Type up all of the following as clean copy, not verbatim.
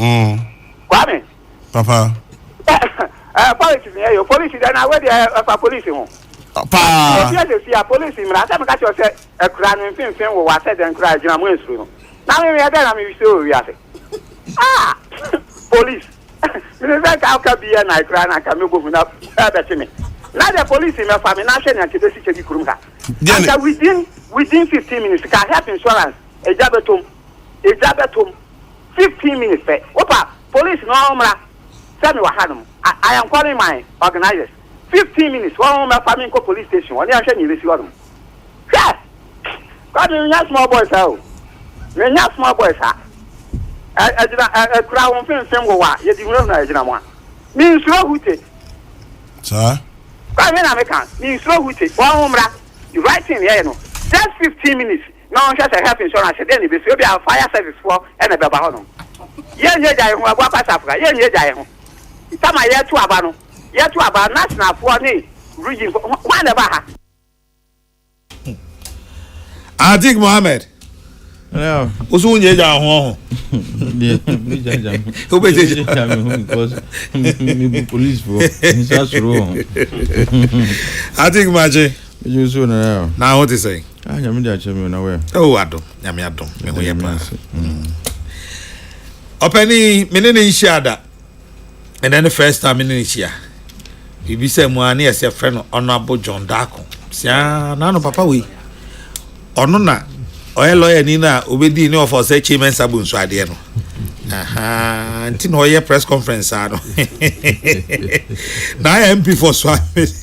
Kwame. Papa. Police here, your police then I wait for police home. Pa. Yes, see a police in I tell catch yourself a crown and film will what said and cry Jam Winslow. Now we are there, I'm so we are. Police. You know how can be a night cry and I can move up to me. Now the police in my family national and the city Kurumka. Within 15 minutes, can have insurance, a jabatum, 15 minutes. Opa, police no tell me what happened. I am calling my organizers. 15 minutes, one my family police station. When they are saying you see what yes. God, you're not small boys, how? You're not small boys, huh? A crown film, you didn't know. Means slow hooted. Sir? Come in, American. Means slow hooted. One you writing here, you know. Just 15 minutes. No one just a health insurance. Then if you be a fire service for and a babahono. Yen die who are West Africa. Yen die who. Some are yet to Abano. Yet to about national for me. Region one about. Atik Mohammed. Yeah. Usunye ja ho. Who be because me police for. That's wrong. Atik Maje. You so now. Now what is saying? Ah, you mean that you know where? Oh, adom. Nyame adom. Me ho ye pa. Openi menene nshia and then the first time menene nshia. Bibi say mo ani ese friend Honorable John Dako. Sia na no papa we. Ono na oye lawyer ni na obedi ni of say chairman sabun so ade no. Aha, nti no ye press conference ano. Na MP for so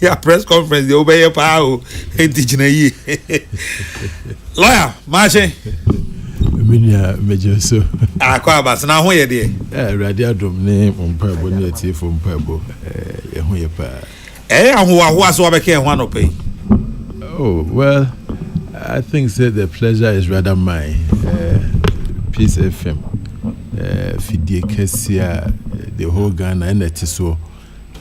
ya press conference dey obeye pa o enti gina yi. Lawyer, mache. Minya meje so. Akwa abas na ho ye de. Radio adom ne mpabo ne ati fo mpabo. Ye ho ye pa. Ahwo aso abeke ho anope. Oh, well, I think that the pleasure is rather mine. Peace FM. Fidie Kesia, the whole Ghana and that is so.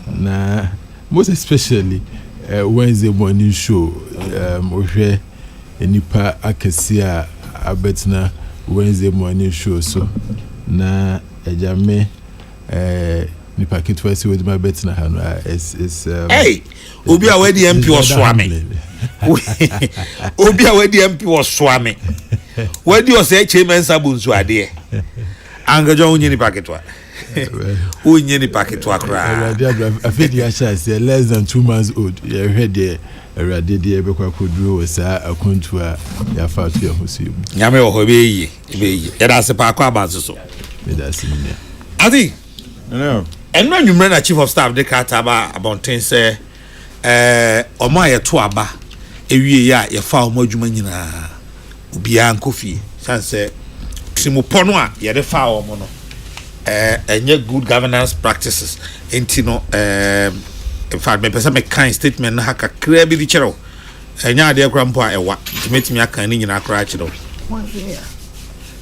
Na most especially Wednesday morning show. Ohwe enipa akesia abetna Wednesday morning show so na ejame nipa kitwa si with my betna hano is hey obi a we di MP was swame obi a we di MP was swame we di o say chairman sabun so ade angajo unyi nipa kitwa unyi nipa kitwa kra I feel the asha say less than 2 months old you heard there already dey be kwa koduro was akontu a ya fa to hosi nyame wo be yi ya da se pa kwa abazo so me da se ni ati no eno anwumre na chief of staff de kataba abonten say omo aye to aba ewie ya ya fa omo adwuma nyina obi an kofi sanse timopo no a ye de fa omo no enye good governance practices entino in fact me pesa me kind statement na haka kra bi di chero enya ade akra mpo a ewa metimi aka ni nyina akra chero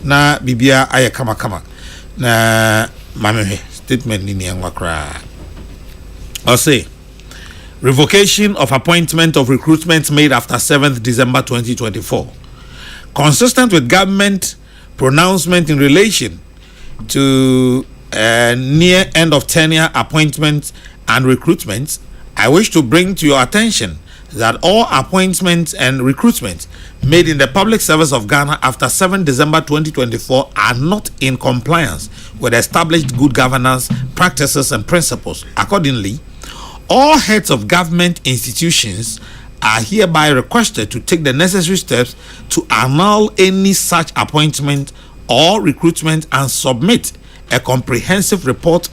na bibia aye kama na mame statement ni enwa kra I say revocation of appointment of recruitment made after 7th December 2024 consistent with government pronouncement in relation to near end of tenure appointments and recruitments, I wish to bring to your attention that all appointments and recruitments made in the public service of Ghana after 7 December 2024 are not in compliance with established good governance practices and principles. Accordingly, all heads of government institutions are hereby requested to take the necessary steps to annul any such appointment or recruitment and submit a comprehensive report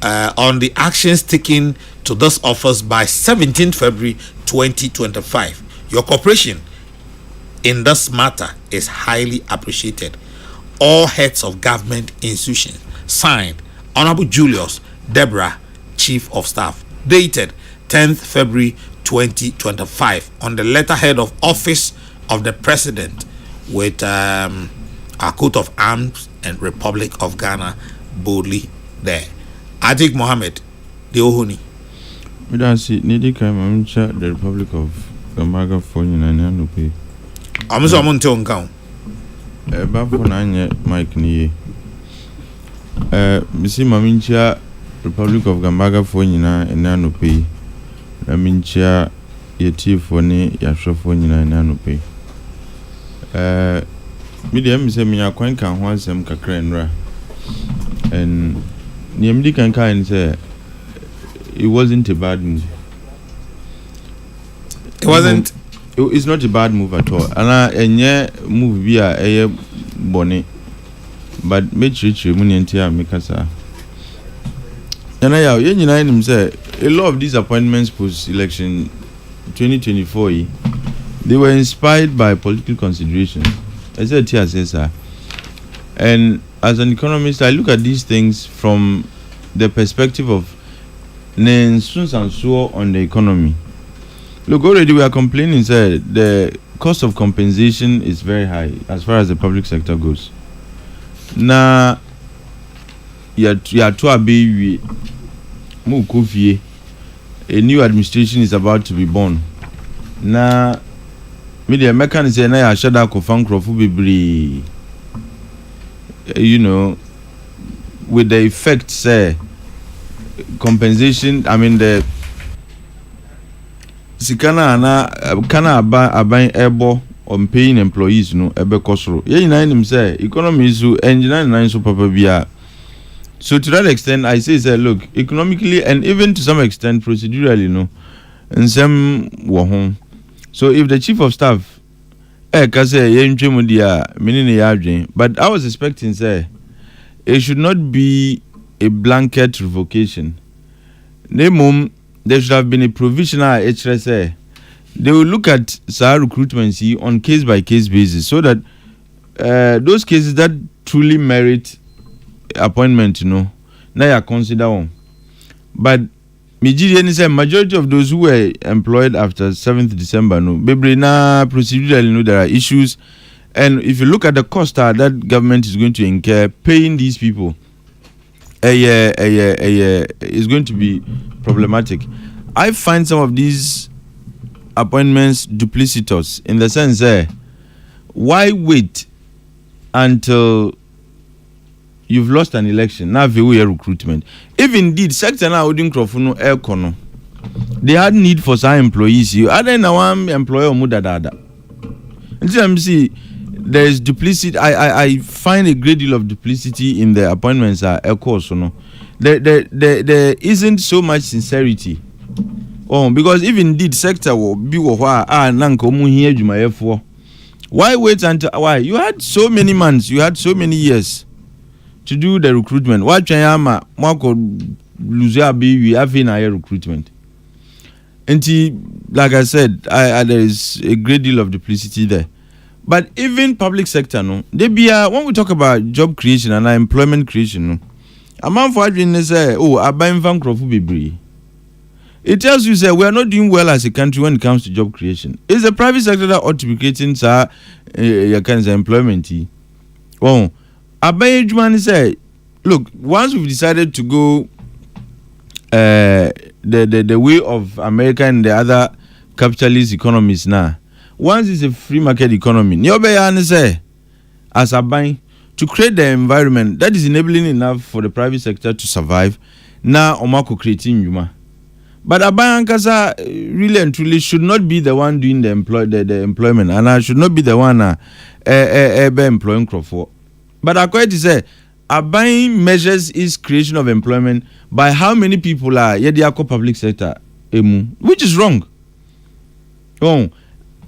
on the actions taken to this office by 17th February 2025. Your cooperation in this matter is highly appreciated. All heads of government institutions. Signed, Honorable Julius Deborah, Chief of Staff. Dated 10th February 2025 on the letterhead of Office of the President with our coat of arms and Republic of Ghana boldly there. Atik Mohammed, the Ohuni. We don't see needing come the Republic of Gamaga for you and pay. I'm so on to count. About for 9 Mike Nie. Missy Mamincha, Republic of Gambaga for Nina and Nano Pay. Mamincha, your chief for ne, your shop for Nina and Nano Pay. Medium is a mere coin can once some cacranra. And Niamdi can kind say it wasn't a bad move. It wasn't. It's not a bad move at all. And yeah, move via a bonnet. But make sure money and tear make us. And I have him say a lot of these appointments post election 2024, they were inspired by political considerations. I said TSS. And as an economist, I look at these things from the perspective of Nens and so on the economy. Look, already we are complaining, sir, the cost of compensation is very high as far as the public sector goes. Now, you are to a baby, a new administration is about to be born. Now, media mechanics and I shut out be, you know, with the effect, say, compensation, I mean, the Sikana na kana aban ebo on paying employees no ebe kosoro. Ye nine him say economy is engineer nine so papa bia. So to that extent I say look, economically and even to some extent procedurally no nsem wo ho. So if the chief of staff ka say ye ntwemu dia menene ya adwen, but I was expecting say it should not be a blanket revocation. Nemum there should have been a provisional HRSA. They will look at SAR recruitment on case by case basis so that those cases that truly merit appointment, you know, now you consider one. But majority of those who were employed after 7th December, no, baby, na procedurally, you know, there are issues. And if you look at the cost that government is going to incur paying these people, is going to be problematic. I find some of these appointments duplicitous in the sense why wait until you've lost an election? Now we recruitment. If indeed sector now wouldn't crofuno econo, they had need for some employees. You other than one employer mudadada. Until I'm see there is duplicity. I find a great deal of duplicity in the appointments course, you know. There isn't so much sincerity. Oh, because if indeed sector will be why wait until why? You had so many months, you had so many years to do the recruitment. Why Chayama Marco Luzia baby having a recruitment? And like I said, there is a great deal of duplicity there. But even public sector, no, they be when we talk about job creation and employment creation, no, a man for adrenaline say, oh, I buy van crofu bibri. It tells you say we are not doing well as a country when it comes to job creation. It's the private sector that ought to be creating employment. Oh, I buy man say, look, once we've decided to go the way of America and the other capitalist economies now. Once it's a free market economy, as a buy to create the environment that is enabling enough for the private sector to survive. Now, Omako creating Yuma. But Abayan Kasa really and truly should not be the one doing the employment, and I should not be the one employing Crawford. But I quite say Abayan measures his creation of employment by how many people are Yediako public sector, which is wrong. Oh.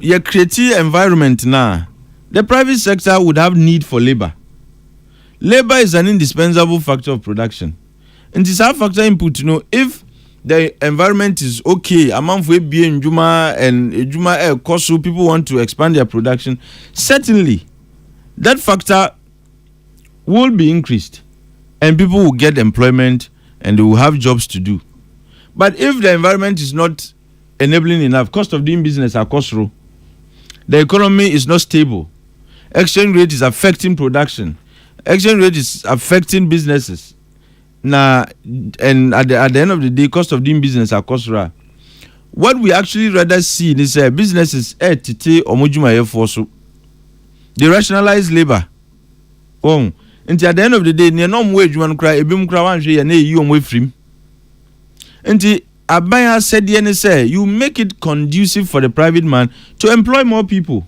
Your creative environment now, the private sector would have need for labor. Labor is an indispensable factor of production. And this our factor input, you know, if the environment is okay, among being Juma and Juma Kosu, people want to expand their production, certainly that factor will be increased and people will get employment and they will have jobs to do. But if the environment is not enabling enough, cost of doing business are costly. The economy is not stable. Exchange rate is affecting production. Exchange rate is affecting businesses. Now, and at the end of the day, cost of doing business are costly. What we actually rather see is businesses they rationalize labor. Oh, Nti at the end of the day ne no mo adwuma no kra ebim kra wan hwe ye na eyi omo efrim. Nti Abaya said say you make it conducive for the private man to employ more people.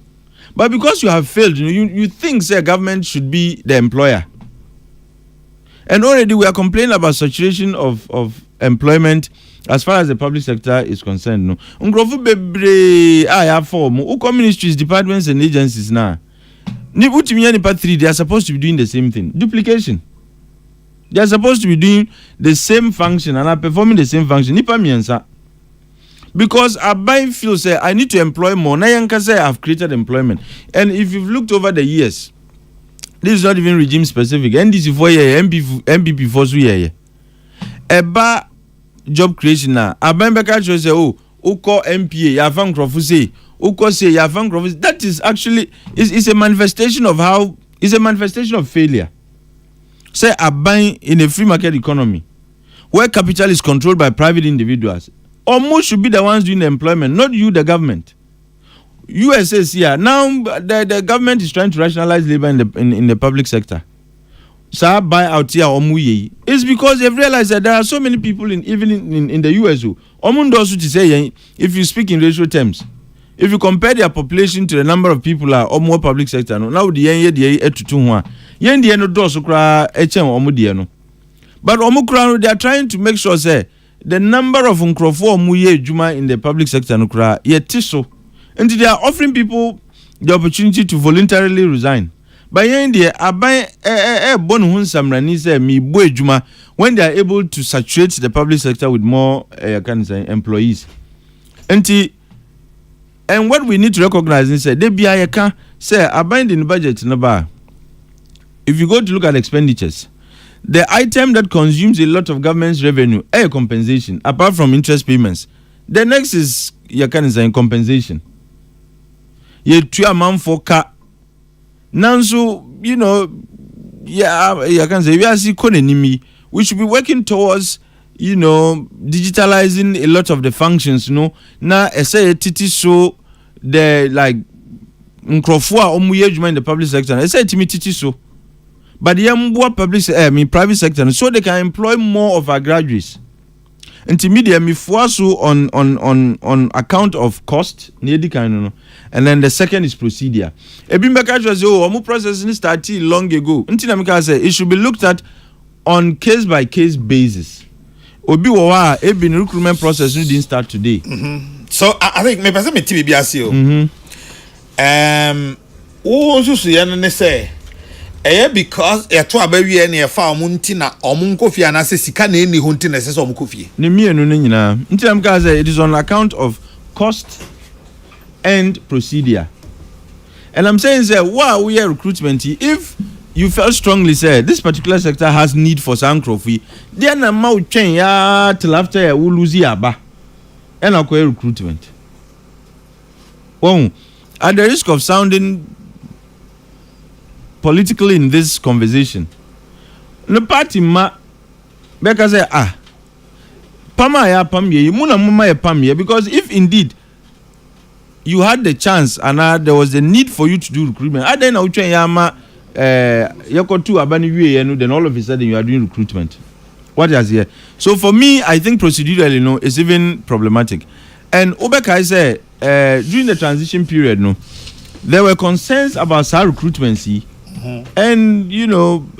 But because you have failed, you think say government should be the employer. And already we are complaining about saturation of employment as far as the public sector is concerned. No, Ungrofu bebre aya form uko ministries, departments and agencies now. Ni utimiya ni part 3, they are supposed to be doing the same thing. Duplication. They are supposed to be doing the same function and are performing the same function. Nipa miensa. Because Abai feels say I need to employ more. Na yanka say I've created employment. And if you've looked over the years, this is not even regime specific. NDC 4 year, MPP 4 year. Eba job creation na. Abai beka say uko MPA ya fan krofu say uko say ya fan krofu. That is actually is a manifestation of how is a manifestation of failure. Say Abai in a free market economy where capital is controlled by private individuals. Almost should be the ones doing the employment, not you, the government. USS here now the government is trying to rationalize labor in the public sector. So buy out here omuye. It's because they've realized that there are so many people even in the US who omundo to say if you speak in ratio terms, if you compare their population to the number of people are more public sector no now the yen the etutu ho yen the no do so kra echen omudie no. But omukra they are trying to make sure say the number of unkrofo omuye juma in the public sector no kra yet so. And they are offering people the opportunity to voluntarily resign. But in the abai bon hun samrani say mi bo ejuma when they are able to saturate the public sector with more employees. And what we need to recognize is that they be ayeka say abai in the budget number. If you go to look at expenditures, the item that consumes a lot of government's revenue, compensation, apart from interest payments. The next is compensation. Ye tuya man for ka nanso we are see konenimi we should be working towards digitalizing a lot of the functions na say titi so the like nkrofo a omuye adwuma in the public sector say timi titi so but the private sector so they can employ more of our graduates. Intermediate me so on account of cost and then the second is procedure. Ebimbeka was process started long ago. It should be looked at on case by case basis. Obi wawa recruitment process didn't start today. So I think me person me TBBSO. Say because to abawi e na fa omunti na omunkofi anase sika na eni honti na sese omunkofi ne mienu no nyina nti am ka say it is on account of cost and procedure. And I'm saying say wow we are recruitment if you felt strongly say this particular sector has need for sankrofi then na ma utwen ya till after ya we lose aba and akwa recruitment. At the risk of sounding politically in this conversation, the party because say pama ya pamye muna mama ya pamye because if indeed you had the chance and there was the need for you to do recruitment, then utwen ya ma yakotu abani wiye then all of a sudden you are doing recruitment. What is here? So for me, I think procedurally it's even problematic. And Obeka say during the transition period there were concerns about SAR recruitment. And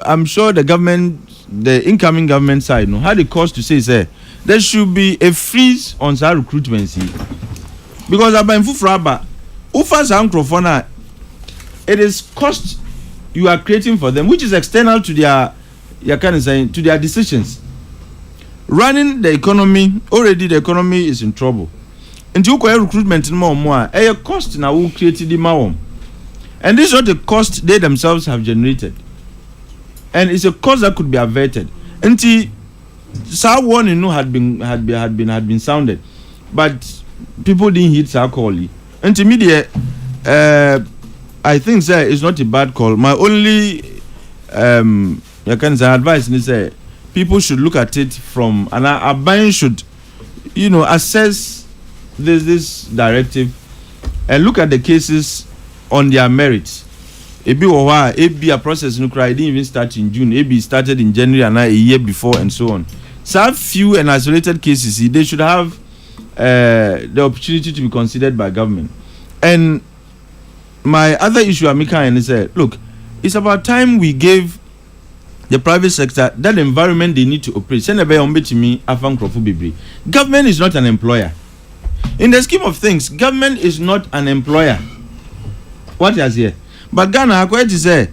I'm sure the incoming government side had the cause to say there should be a freeze on SAR recruitment. Because it is cost you are creating for them, which is external to their to their decisions. Running the economy, already the economy is in trouble. And you call recruitment more a cost now who created the mawom. And this is what the cost they themselves have generated. And it's a cost that could be averted. Until SAR warning had been sounded. But people didn't hit SAR call. Until media I think it's not a bad call. My only advice is people should look at it from and our buying should assess this directive and look at the cases on their merits. Ebi wa ebi a process no cry didn't even start in June. Ebi started in January and a year before and so on. So few and isolated cases, they should have the opportunity to be considered by government. And my other issue I'm making is look, it's about time we gave the private sector that environment they need to operate. Government is not an employer. In the scheme of things, government is not an employer. What is here? But Ghana, I quite say,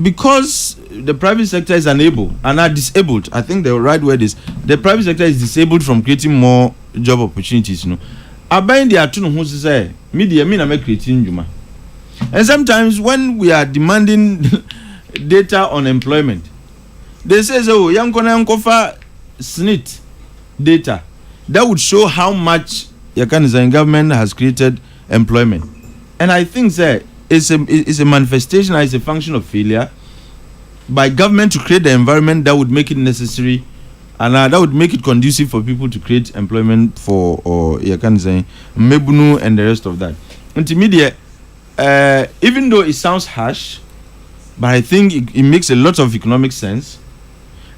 because the private sector is unable and are disabled, I think the right word is the private sector is disabled from creating more job opportunities. You know, I bind the attorney who say, media mean I'm creating juma. And sometimes when we are demanding data on employment, they say, oh, young kofa SNIT data that would show how much Yakanizan government has created employment. And I think that it's a manifestation, it's a function of failure by government to create the environment that would make it necessary and that would make it conducive for people to create employment for Yakanizan, Mebunu and the rest of that. Intermediate, even though it sounds harsh, but I think it makes a lot of economic sense.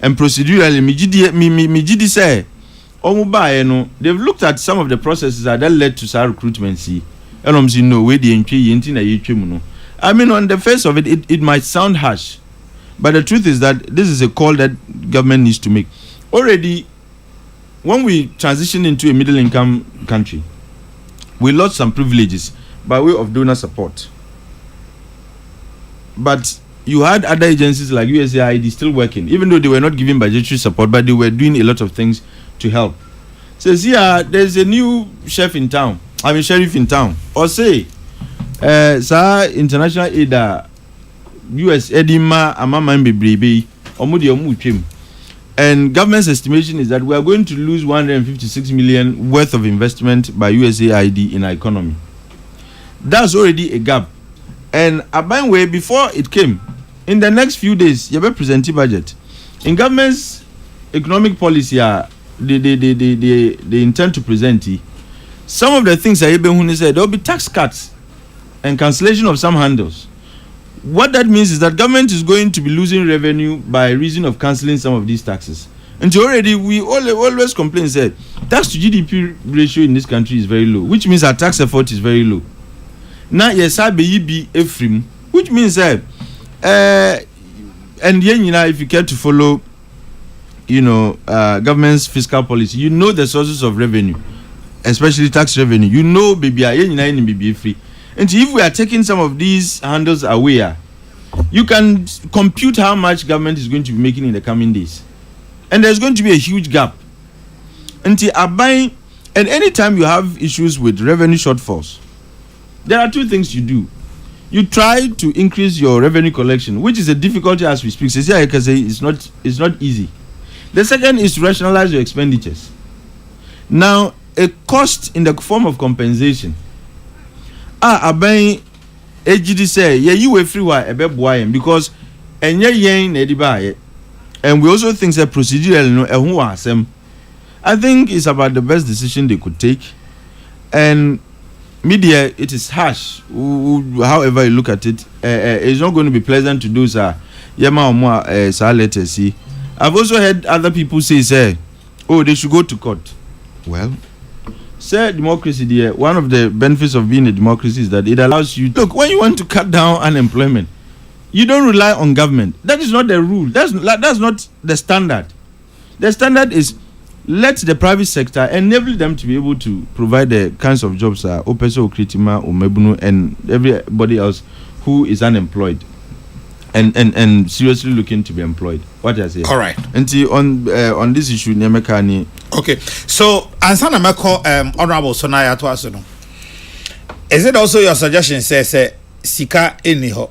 And procedurally, Mijidi say, they've looked at some of the processes that led to our recruitment. See, I mean, on the face of it, it might sound harsh, but the truth is that this is a call that government needs to make. Already, when we transitioned into a middle-income country, we lost some privileges by way of donor support. But you had other agencies like USAID still working, even though they were not giving budgetary support, but they were doing a lot of things to help. So here, there's a new sheriff in town. Or say, international aid, US Edima, Amama Mbebrebe, Omudi Omuchim. And government's estimation is that we are going to lose 156 million worth of investment by USAID in our economy. That's already a gap. And way before it came, in the next few days, you have a presenting budget. In government's economic policy, they intend to present some of the things that Ibn said, there will be tax cuts and cancellation of some handles. What that means is that government is going to be losing revenue by reason of cancelling some of these taxes. And already we always complain, said tax to GDP ratio in this country is very low, which means our tax effort is very low. Now yes, I be Ephraim, which means and if you care to follow, government's fiscal policy, you know the sources of revenue, especially tax revenue. You know, baby free. And if we are taking some of these handles away, you can compute how much government is going to be making in the coming days. And there's going to be a huge gap. And anytime you have issues with revenue shortfalls, there are two things you do. You try to increase your revenue collection, which is a difficulty as we speak. So I can say it's not easy. The second is to rationalize your expenditures. Now, a cost in the form of compensation. AGD say, you were free because and we also think that procedural I think it's about the best decision they could take. And media, it is harsh. However you look at it, it's not going to be pleasant to do so. I've also heard other people say, they should go to court. Well, say democracy, dear, one of the benefits of being a democracy is that it allows you, look, when you want to cut down unemployment, you don't rely on government. That is not the rule. That's not the standard. The standard is let the private sector enable them to be able to provide the kinds of jobs Opeso, Kritima, Omebunu, and everybody else who is unemployed and seriously looking to be employed. What I say? All right. Until on this issue, Nyamekani. Okay. So, Ansana Meko, Honorable Sonaya Tuasono. Is it also your suggestion? Say Sika eniho.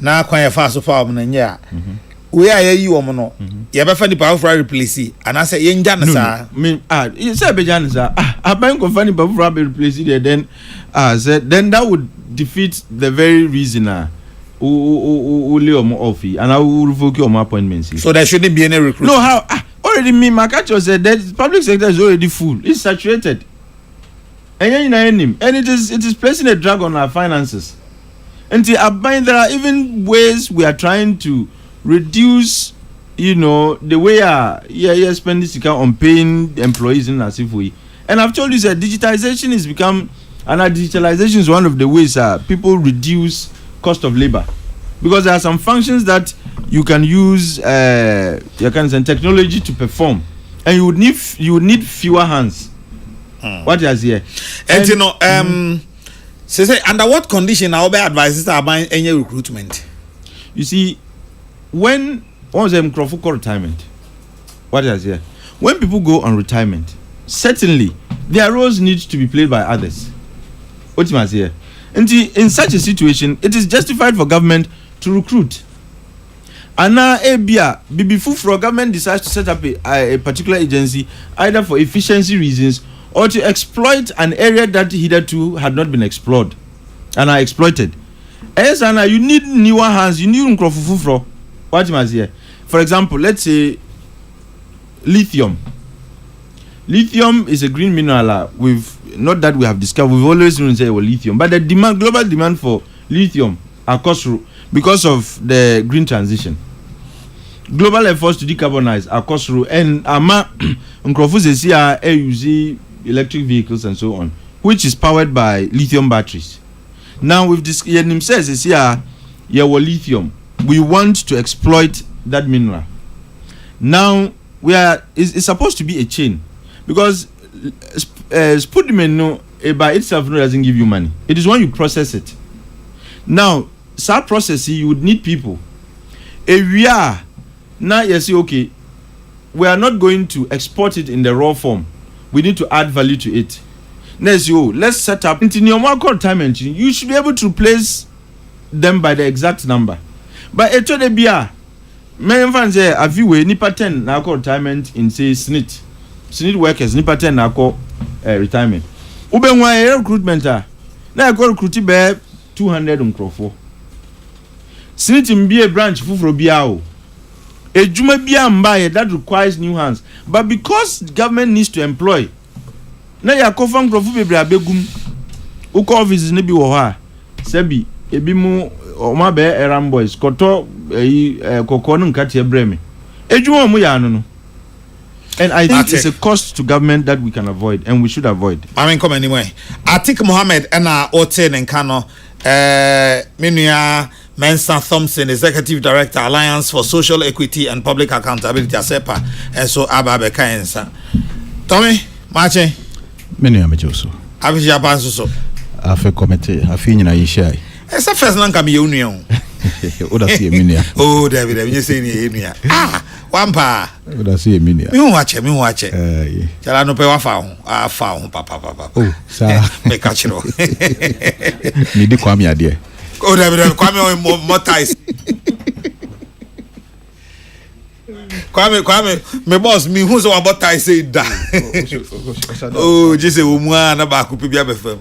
Na kwanya fa so fa omnanya. We are you omono. You be find the power for replace and I say yenja na sa. You say be jan sa. Aban ko find the power for replace there then said then that would defeat the very reason and I will revoke your appointments. So there shouldn't be any recruitment. No, how already me Makacho said that the public sector is already full. It's saturated. And it is placing a drag on our finances. And there are even ways we are trying to reduce, the way you spend this account on paying employees in as if we. And I've told you that digitization has become, and digitalization is one of the ways people reduce cost of labor, because there are some functions that you can use technology to perform, and you would need fewer hands. What is here? And say under what condition our advisors are buying any recruitment? You see, when was Kokrokoo retirement? What is here? When people go on retirement, certainly their roles need to be played by others. What is here? And in such a situation, it is justified for government to recruit. And now, before government decides to set up a particular agency, either for efficiency reasons or to exploit an area that hitherto had not been explored and are exploited. Yes, and you need newer hands, you need Kokrokoo. What is here? For example, let's say lithium. Lithium is a green mineral. Not that we have discovered, we've always known say lithium, but the global demand for lithium across because of the green transition. Global efforts to decarbonize across and Kokrokoo use electric vehicles and so on, which is powered by lithium batteries. Now with this says lithium, we want to exploit that mineral. Now it's supposed to be a chain, because spodumeno by itself doesn't give you money. It is when you process it. Now that process you would need people. If we are now you say okay, we are not going to export it in the raw form. We need to add value to it. Let's set up into your retirement. You should be able to replace them by the exact number. But it should be many fans say have you nipa 10 now retirement in say SNIT workers nipa 10 now retirement. Ubenwa recruitment now recruit be 200 Kokrokoo. SNIT be a branch fufuro biao. A juma bia mbaye that requires new hands, but because government needs to employ, na ya kofam Kokrokoo bebre abegum uko offices ne bi wo ha sebi ebi mu oma be eram boys koto kokoo no nkate breme ejuma mu ya no. And I think it's a cost to government that we can avoid and we should avoid. I mean, come anyway. Atik Mohammed and Oten and Kano Minia Mensa Thompson, Executive Director, Alliance for Social Equity and Public Accountability, ASEPA, and so Ababe Kayensa. Tommy, Marche. Many amajoso. Avi Japan so. Afe committee, afi na yishai. Esa first nan kam union. Oda si eminia. Oh, David, you say ni eminia. Ah, wampa. Oda si eminia. Me wache. Chala no pe wa fa ho, papa. Oh, sa. Me catch no. Ni di kwame ade. Oh, David, kwame more ties. Kwame, me boss, me who's one about ties say da. Oh, just say umwa na ba ku pe bia be fam.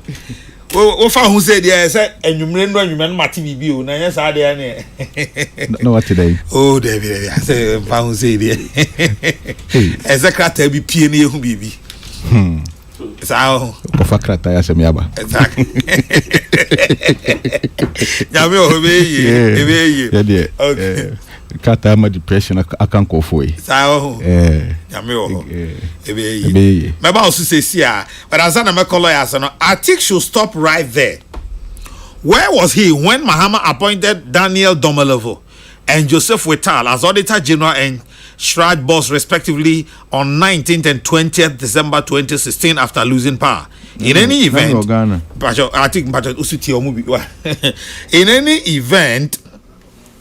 O fa hu say there say enwumre no mati bibi o na nya sa de ne. No what today? Oh, David, I say fa hu say there. Exactly bi pie na ehu bibi. Sao. Ko fa krata ya se me aba. Exactly. Ya me o be ye. Okay. Kata ma depression akan ko foi. Sao. Ya me o. Ebe. Me ba osu say sia, but azana me call ya no. I think should stop right there. Where was he when Mahama appointed Daniel Domelevo and Joseph Whittal as Auditor General and Shrad Boss respectively on 19th and 20th December 2016 after losing power? In any event, in any event,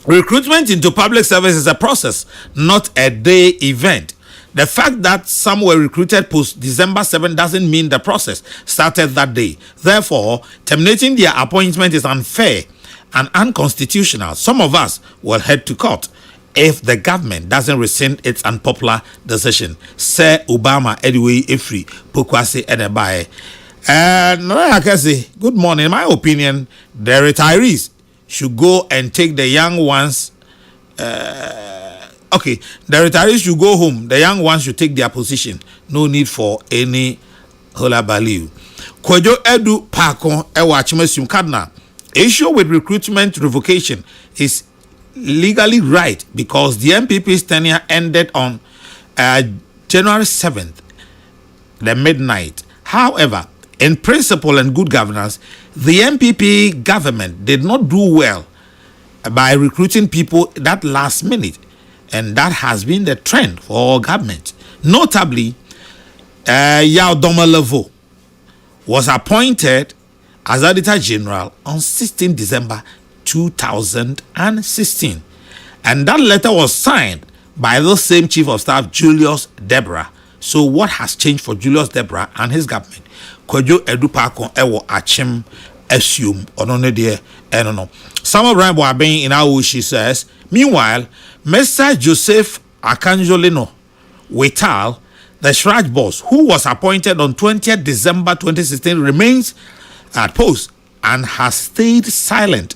recruitment into public service is a process, not a day event. The fact that some were recruited post December 7 doesn't mean the process started that day. Therefore, terminating their appointment is unfair and unconstitutional. Some of us will head to court if the government doesn't rescind its unpopular decision. Sir Obama, anyway, Ifri, Pokwase, Enebae. Good morning. In my opinion, the retirees should go and take the young ones. The retirees should go home. The young ones should take their position. No need for any hola value. Kwejo Edu Pakon Ewa Chimesum Kadna issue with recruitment revocation is legally right because the MPP's tenure ended on January 7th, the midnight. However, in principle and good governance, the MPP government did not do well by recruiting people that last minute, and that has been the trend for all governments. Notably, Yao Domelevo was appointed as Auditor General on 16 December 2016, and that letter was signed by the same Chief of Staff Julius Deborah. So what has changed for Julius Deborah and his government? Kojo Edupako ewo achim assume onone de enono. Samuel Rambo Aben in our she says, meanwhile, Mr. Joseph Akanjolino Wetal, the Shraj boss, who was appointed on 20th December 2016, remains at post and has stayed silent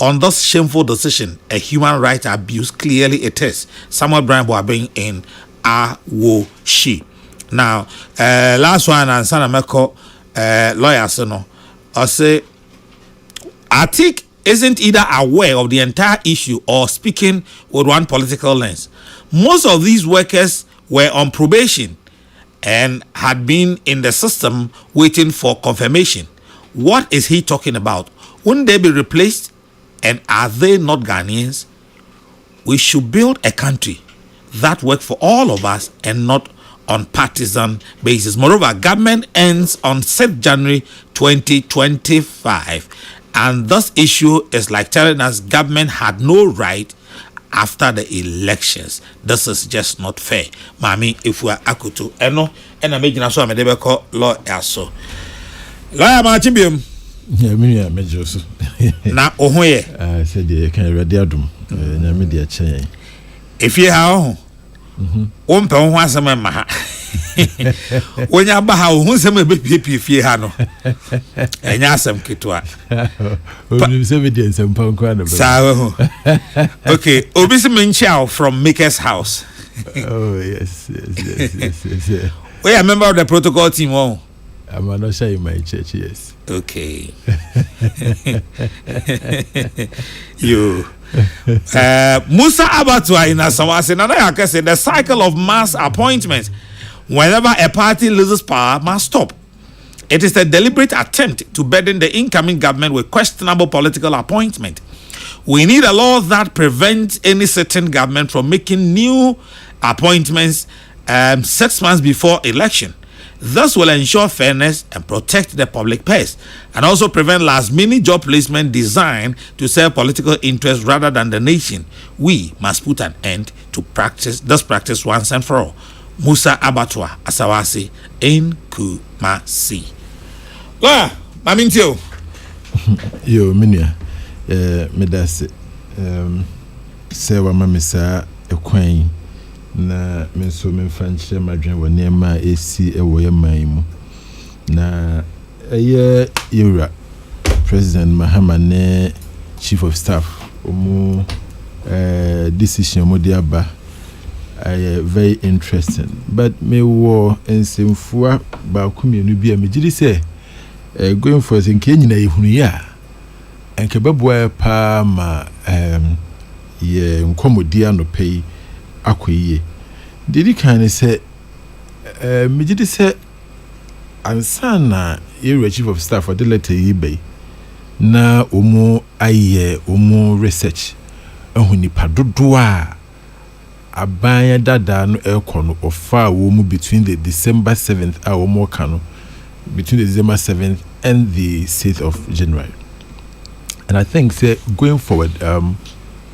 on this shameful decision. A human rights abuse, clearly it is. Samuel Rambo Aben in Awoshi. Now, last one, and Sana Meko lawyers, I say, Atik isn't either aware of the entire issue or speaking with one political lens. Most of these workers were on probation and had been in the system waiting for confirmation. What is he talking about? Wouldn't they be replaced? And are they not Ghanaians? We should build a country that works for all of us and not on partisan basis. Moreover, government ends on 6th January 2025. And this issue is like telling us government had no right after the elections. This is just not fair. Mami, if we are akutu, eno, and I'm making a so I'm a call law also. Lawyer Marchimbium. Yeah, me, I made you so. Now, oh, yeah. I said, you can read the adum. Media chain. If you have one pound once a mamma. When you have who's a baby if you have no. And you some kitwa. Evidence and pound crown. Okay, Obisi Minchao from Maker's House. Oh, yes. We are a member of the protocol team. Oh, I'm not sure in my church, yes. Okay. You. Musa Abatwa in Asawasi, and I can say the cycle of mass appointments whenever a party loses power must stop. It is a deliberate attempt to burden the incoming government with questionable political appointment. We need a law that prevents any certain government from making new appointments 6 months before election. This will ensure fairness and protect the public purse, and also prevent last-minute job placement designed to serve political interests rather than the nation. We must put an end to this practice once and for all. Musa Abatwa Asawasi in Kumasi. Lawyer, Mamintio. Yo, Minia, Medasi, Sewa Mamisa, Equine. Na menso menfanche madwen wo nema esi ewo ye manmu na eye yura President Mahama ne Chief of Staff omu decision mo dia ba very interesting, but me wo ensemfua ba kumienu bia me gidi se going for se nke nyina ehunu ya enke beboa pa ma ye nkomodia no pay akoye didi kan say me gidi say ansana area Chief of Staff for the letter yibe na omo aye omo research ehuni padodo a abanya dada no ekono ofa wo mu between the December 7th a omo kano between the December 7th and the 6th of January. And I think say going forward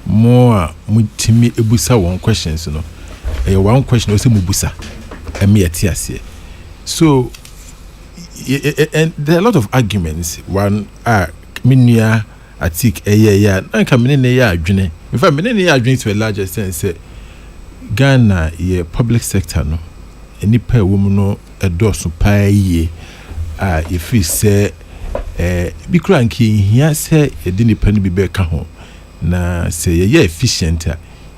more mutimi ebusa one questions, you know. One question also mubusa me atiase. So and there are a lot of arguments. One minia atik yeah na ka menene ya adwene. In fact menene ya adwene to a large extent say Ghana ye public sector no enipa ewom no edoso pa ye if we say bikura nki hia say edi nipa no bi be ka ho na say ye efficient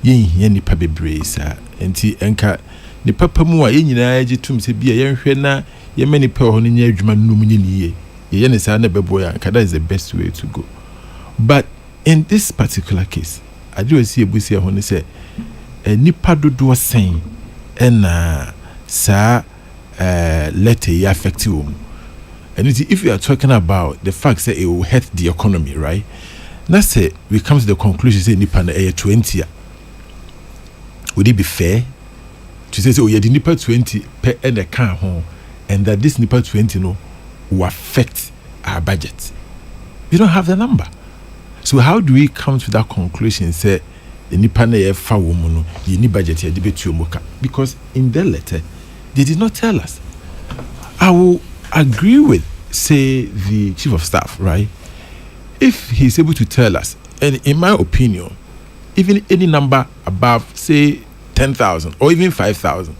ye hia nipa bebre sa enti enka nipa pamu a ye nyina agitum se bia ye hwe na ye mani pa ho nya adwuma no mu nyini ye ne sa na bebo ya nka that is the best way to go. But in this particular case, I do see a busia when they say nipa dodo saying and sa letter affect you. And if you are talking about the fact that it will hurt the economy, right? Let's say we come to the conclusion say nipa na 20. Would it be fair to say oh yeah the nipa 20 per and a car home and that this nipa 20 will affect our budget? We don't have the number. So how do we come to that conclusion? Say the nipa na fa woman you need budget here debate moka, because in their letter they did not tell us. I will agree with say the chief of staff, right? If he's able to tell us, and in my opinion, even any number above say 10,000 or even 5,000,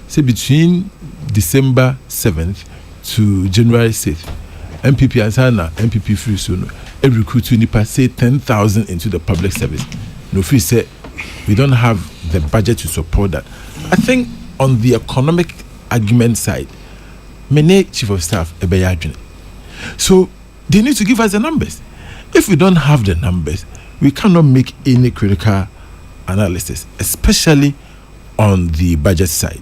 say between December 7th to January 6th, MPP and Sana, MPP free soon, every recruit to nipa say 10,000 into the public service. No free say we don't have the budget to support that. I think on the economic argument side, many chief of staff ebayadwene. So they need to give us the numbers. If we don't have the numbers, we cannot make any critical analysis, especially on the budget side.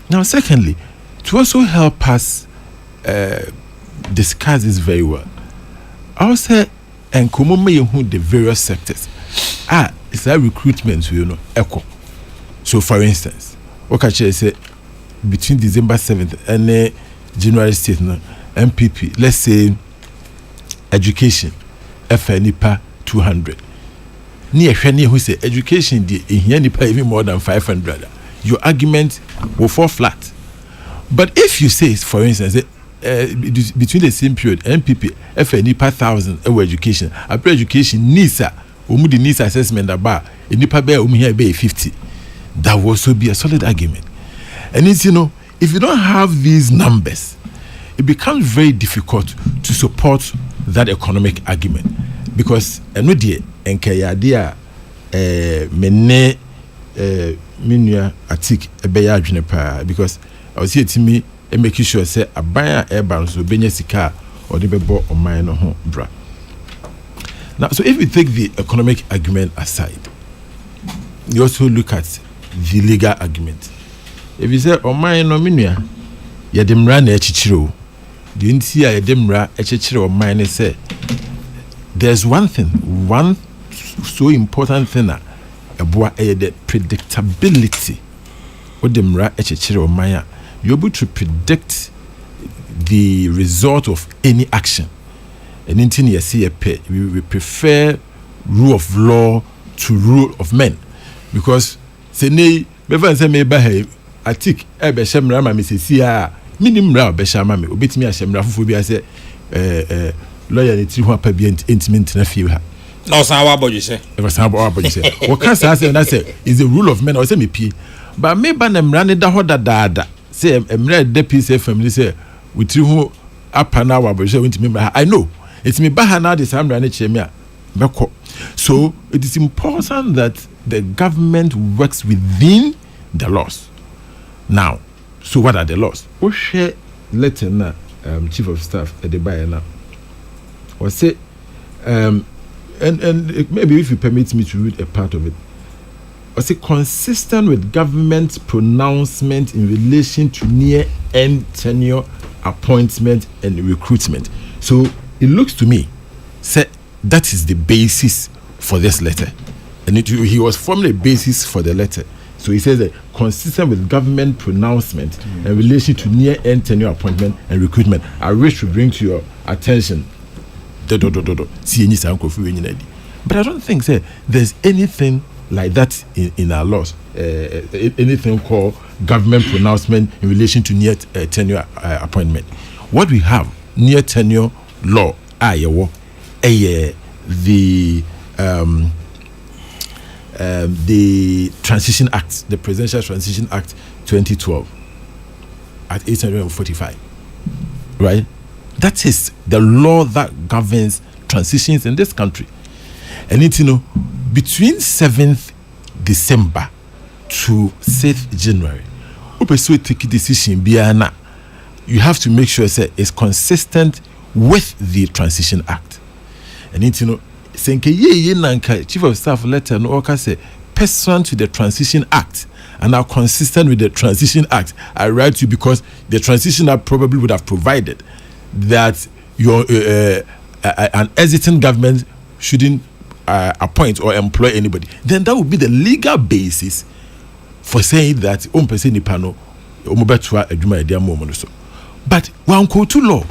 Now, secondly, to also help us discuss this very well, I will say, and who the various sectors. It's that recruitment, echo. So, for instance, what can I say between December 7th and January 6th, MPP, let's say education, FNIPA 200. Near who say education, even more than 500. Your argument will fall flat. But if you say, for instance, between the same period, MPP, FNIPA 1,000, education, after education, NISA, the NISA assessment about NIPA be 50. That will also be a solid argument. And it's, if you don't have these numbers, it becomes very difficult to support that economic argument, because enudie enkayade menne minua atik ebeya adwene pa, because I was here to me and make sure say aban eba so benya sika or de bebo oman no ho bra. Now, so if we take the economic argument aside, you also look at the legal argument. If you say oman no minua yedemra na echichiro, the intia yedemra echichiro oman say there's one so important thing that the predictability of the mra echichiro oman. You're able to predict the result of any action. And in we prefer rule of law to rule of men, because say me I think shemra ma mesesia minimra obeshama me obetimi ashemra fufu bi ase lawyer ni tiri ho apa bi intimate na fie ha no san wa boju se e san wa boju se what can say na say is the rule of men or say me pie but me ba na mra ne da ho dadaada say mra de peace family say we tiri ho apa na wa boju se intimi I know it's me ba ha na the sam mra ne che me a beko. So it is important that the government works within the laws. Now, so what are the laws? We share letter na chief of staff at the buyer now. Or say and maybe if you permit me to read a part of it. Or say consistent with government pronouncement in relation to near end tenure appointment and recruitment. So it looks to me say that is the basis for this letter. And he was forming a basis for the letter. So he says that consistent with government pronouncement in relation to near-end tenure appointment and recruitment, I wish to bring to your attention. But I don't think there's anything like that in our laws. Anything called government pronouncement in relation to near tenure appointment. What we have, near tenure law, the Transition Act, the Presidential Transition Act 2012 at 845, right? That is the law that governs transitions in this country. And it's, between 7th December to 6th January, you take a decision, you have to make sure it's consistent with the Transition Act. and you know senke ye nanka chief of staff letter no oka say pursuant to the Transition Act and are consistent with the Transition Act, I write to you because the Transition Act probably would have provided that your an exiting government shouldn't appoint or employ anybody. Then that would be the legal basis for saying that but one code to law.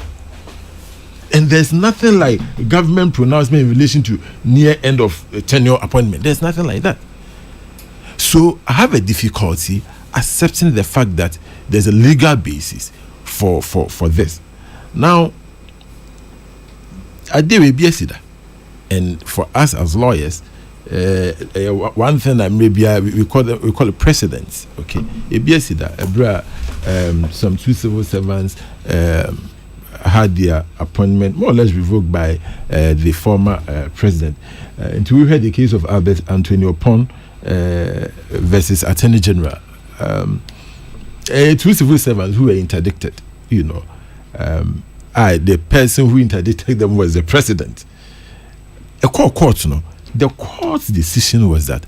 And there's nothing like government pronouncement in relation to near end of tenure appointment. There's nothing like that. So I have a difficulty accepting the fact that there's a legal basis for this. Now, I did with BSida, and for us as lawyers, one thing that maybe we call it precedents. Okay, BSida, some two civil servants had their appointment more or less revoked by the former president. Until we heard the case of Albert Antonio Pon versus Attorney General, two civil servants who were interdicted. You know, the person who interdicted them was the president. A court, no. The court's decision was that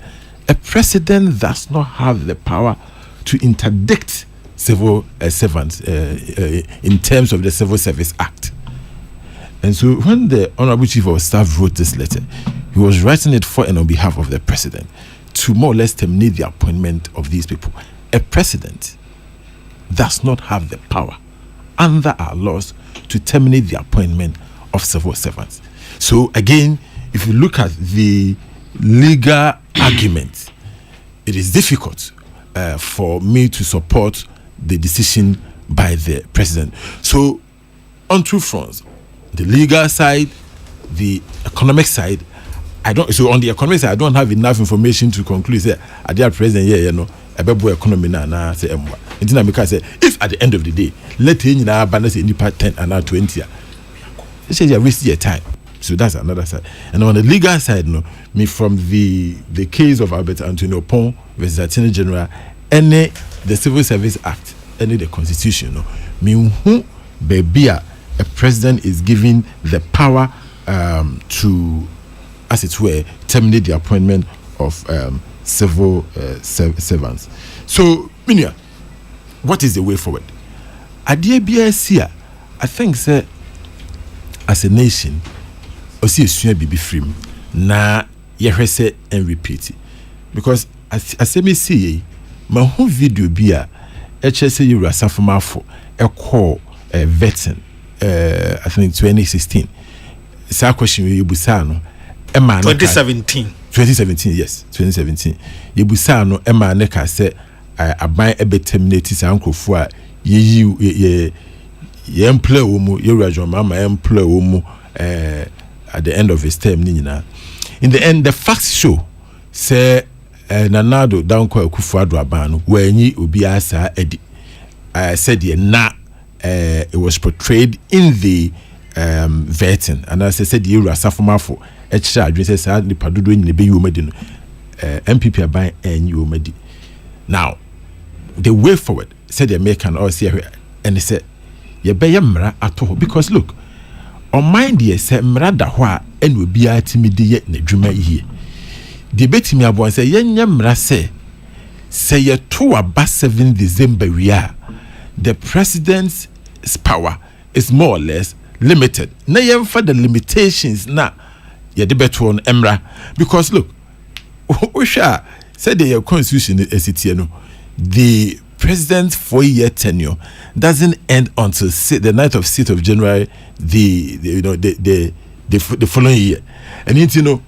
a president does not have the power to interdict civil servants in terms of the Civil Service Act. And so when the Honorable Chief of Staff wrote this letter, he was writing it for and on behalf of the president to more or less terminate the appointment of these people. A president does not have the power under our laws to terminate the appointment of civil servants. So again, if you look at the legal argument, it is difficult for me to support the decision by the president. So on two fronts, the legal side, the economic side, so on the economic side, I don't have enough information to conclude say I dear president about economy na say emwa. Until I say if at the end of the day let him na balance any part 10 and 20, it says you waste your time. So that's another side. And on the legal side, me from the case of Albert Antonio Pon versus Attorney General, any the Civil Service Act, any the Constitution, me who baby a president is given the power to, as it were, terminate the appointment of civil servants. So, Minia, what is the way forward? At the ABS, I think, sir, as a nation, osi esua bibi free na yehwese and repeat because as me see my whole video bi a HSA you asafomafo e call vetting I think 2016 sa question we busa no e ma 2017 yes 2017 ye busa no e ma ne ka se aban e beterminate sa ankofo a ye employ wo mu ye rajon mama employ wo mu at the end of his term in the end the facts show say Nanado Danko Akufo-Addo Aban wenyi obi asa edi said it was portrayed in the vetting and as I said the asafomafo extra address say the padodo ni be yomadi no MPP aban enyi yomadi. Now the way forward said the American or see and they said ye be mra ato because look on mind ye say mra da ho a en obi atimi de ye na dwuma yie de betimi abon say ye nya mra say ye to aba 7 December we are the president's power is more or less limited na ye for the limitations na ye de beto on emra because look osha said the constitution is no the president's 4-year tenure doesn't end until the night of 6th of January the following year. And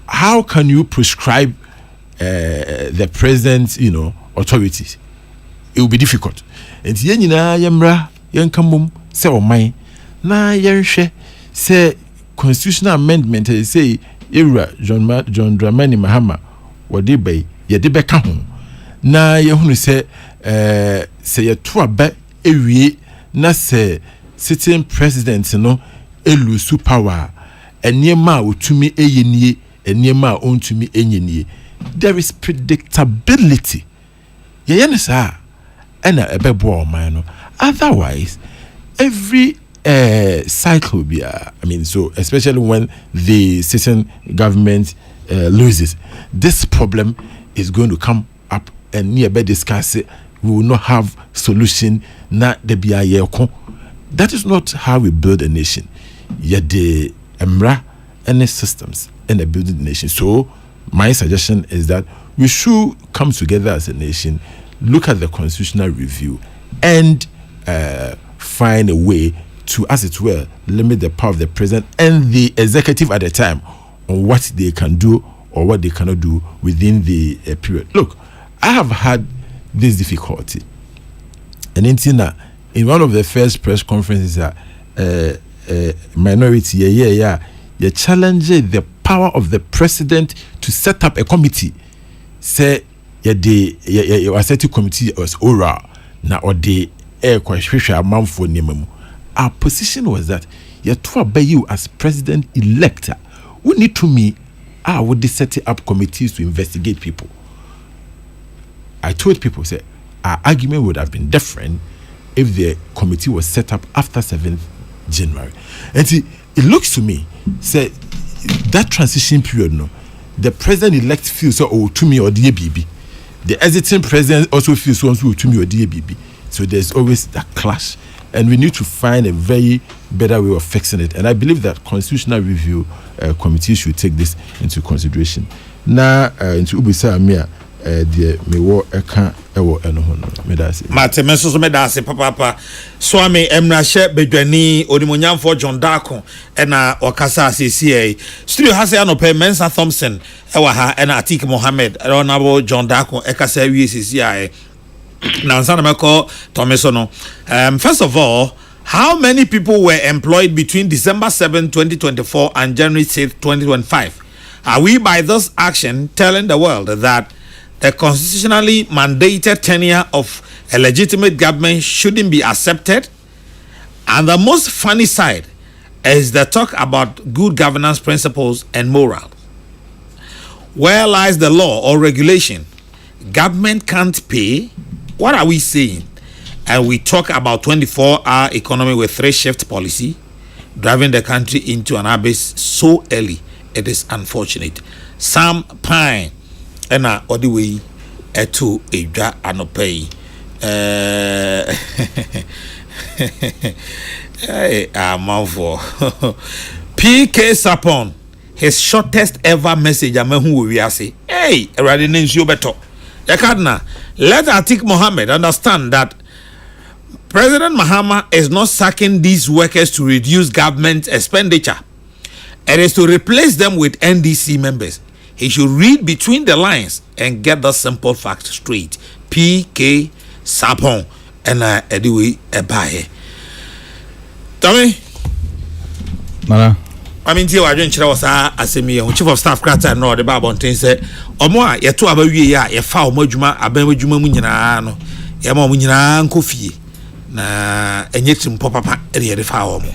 how can you prescribe the president's authorities? It will be difficult. And yemra yenkamum say o man na yenhwe say constitutional amendment say era John Dramani Mahama wode bay ye de beka ho na yehunu say ye to aba ewie na say sitting president no elusu power enema otumi eyenie enema ontumi enyenie. There is predictability ye ne sa ena ebebo o man no. Otherwise every cycle be. I mean, so especially when the sitting government loses, this problem is going to come up and nearby discuss it. We will not have solution. Na the BIA. That is not how we build a nation. Yet the emra and the systems and the building the nation. So my suggestion is that we should come together as a nation, look at the constitutional review, and find a way to, as it were, limit the power of the president and the executive at the time on what they can do or what they cannot do within the period. Look, I have had this difficulty. And in one of the first press conferences, minority, you challenge the power of the president to set up a committee. Say, a certain committee was oral. Now, or the air question amount for Nimemu. Our position was that you as president elect, we need to me. I would set up committees to investigate people. I told people, say, our argument would have been different if the committee was set up after 7th January. And see, it looks to me, say, that transition period, no, the president-elect feels so, oh, to me or DABB. The exiting president also feels so, to me or DABB. So there's always that clash. And we need to find a very better way of fixing it. And I believe that constitutional review committee should take this into consideration. Now, into Ubisa Amia, the Mewo Eka Ewo Enohono. Medasi. Matemeso Medasi, Papa. Swami Emrashe Bedwani, Odimunyam for John Darko, and Wakasa CCA. Studio Hase pay Mensa Thompson, Ewaha, and Atik Mohammed, Honorable John Darko, Ekase CCA. Now, first of all, how many people were employed between December 7, 2024 and January 6, 2025? Are we by this action telling the world that the constitutionally mandated tenure of a legitimate government shouldn't be accepted? And the most funny side is the talk about good governance principles and morals. Where lies the law or regulation? Government can't pay. What are we saying? And we talk about 24-hour economy with 3-shift policy, driving the country into an abyss so early. It is unfortunate. Sam Pine and all the way to a anopay. Hey, mouthful. PK Sapon, his shortest ever message. I'm who we are say. Hey, already names you better. Yakadna, let Atik Mohammed understand that President Mahama is not sacking these workers to reduce government expenditure. It is to replace them with NDC members. He should read between the lines and get the simple fact straight. PK Sapon and Ediwe Ebaye. Tommy? Nana. I mean, you are doing chief of staff crata no the Bible and say, Omoa, ye to abawi ya, ye fa omajuma, abemajuma munyina no, ye ma munyina nkofi na enyetim papa e de fa omo.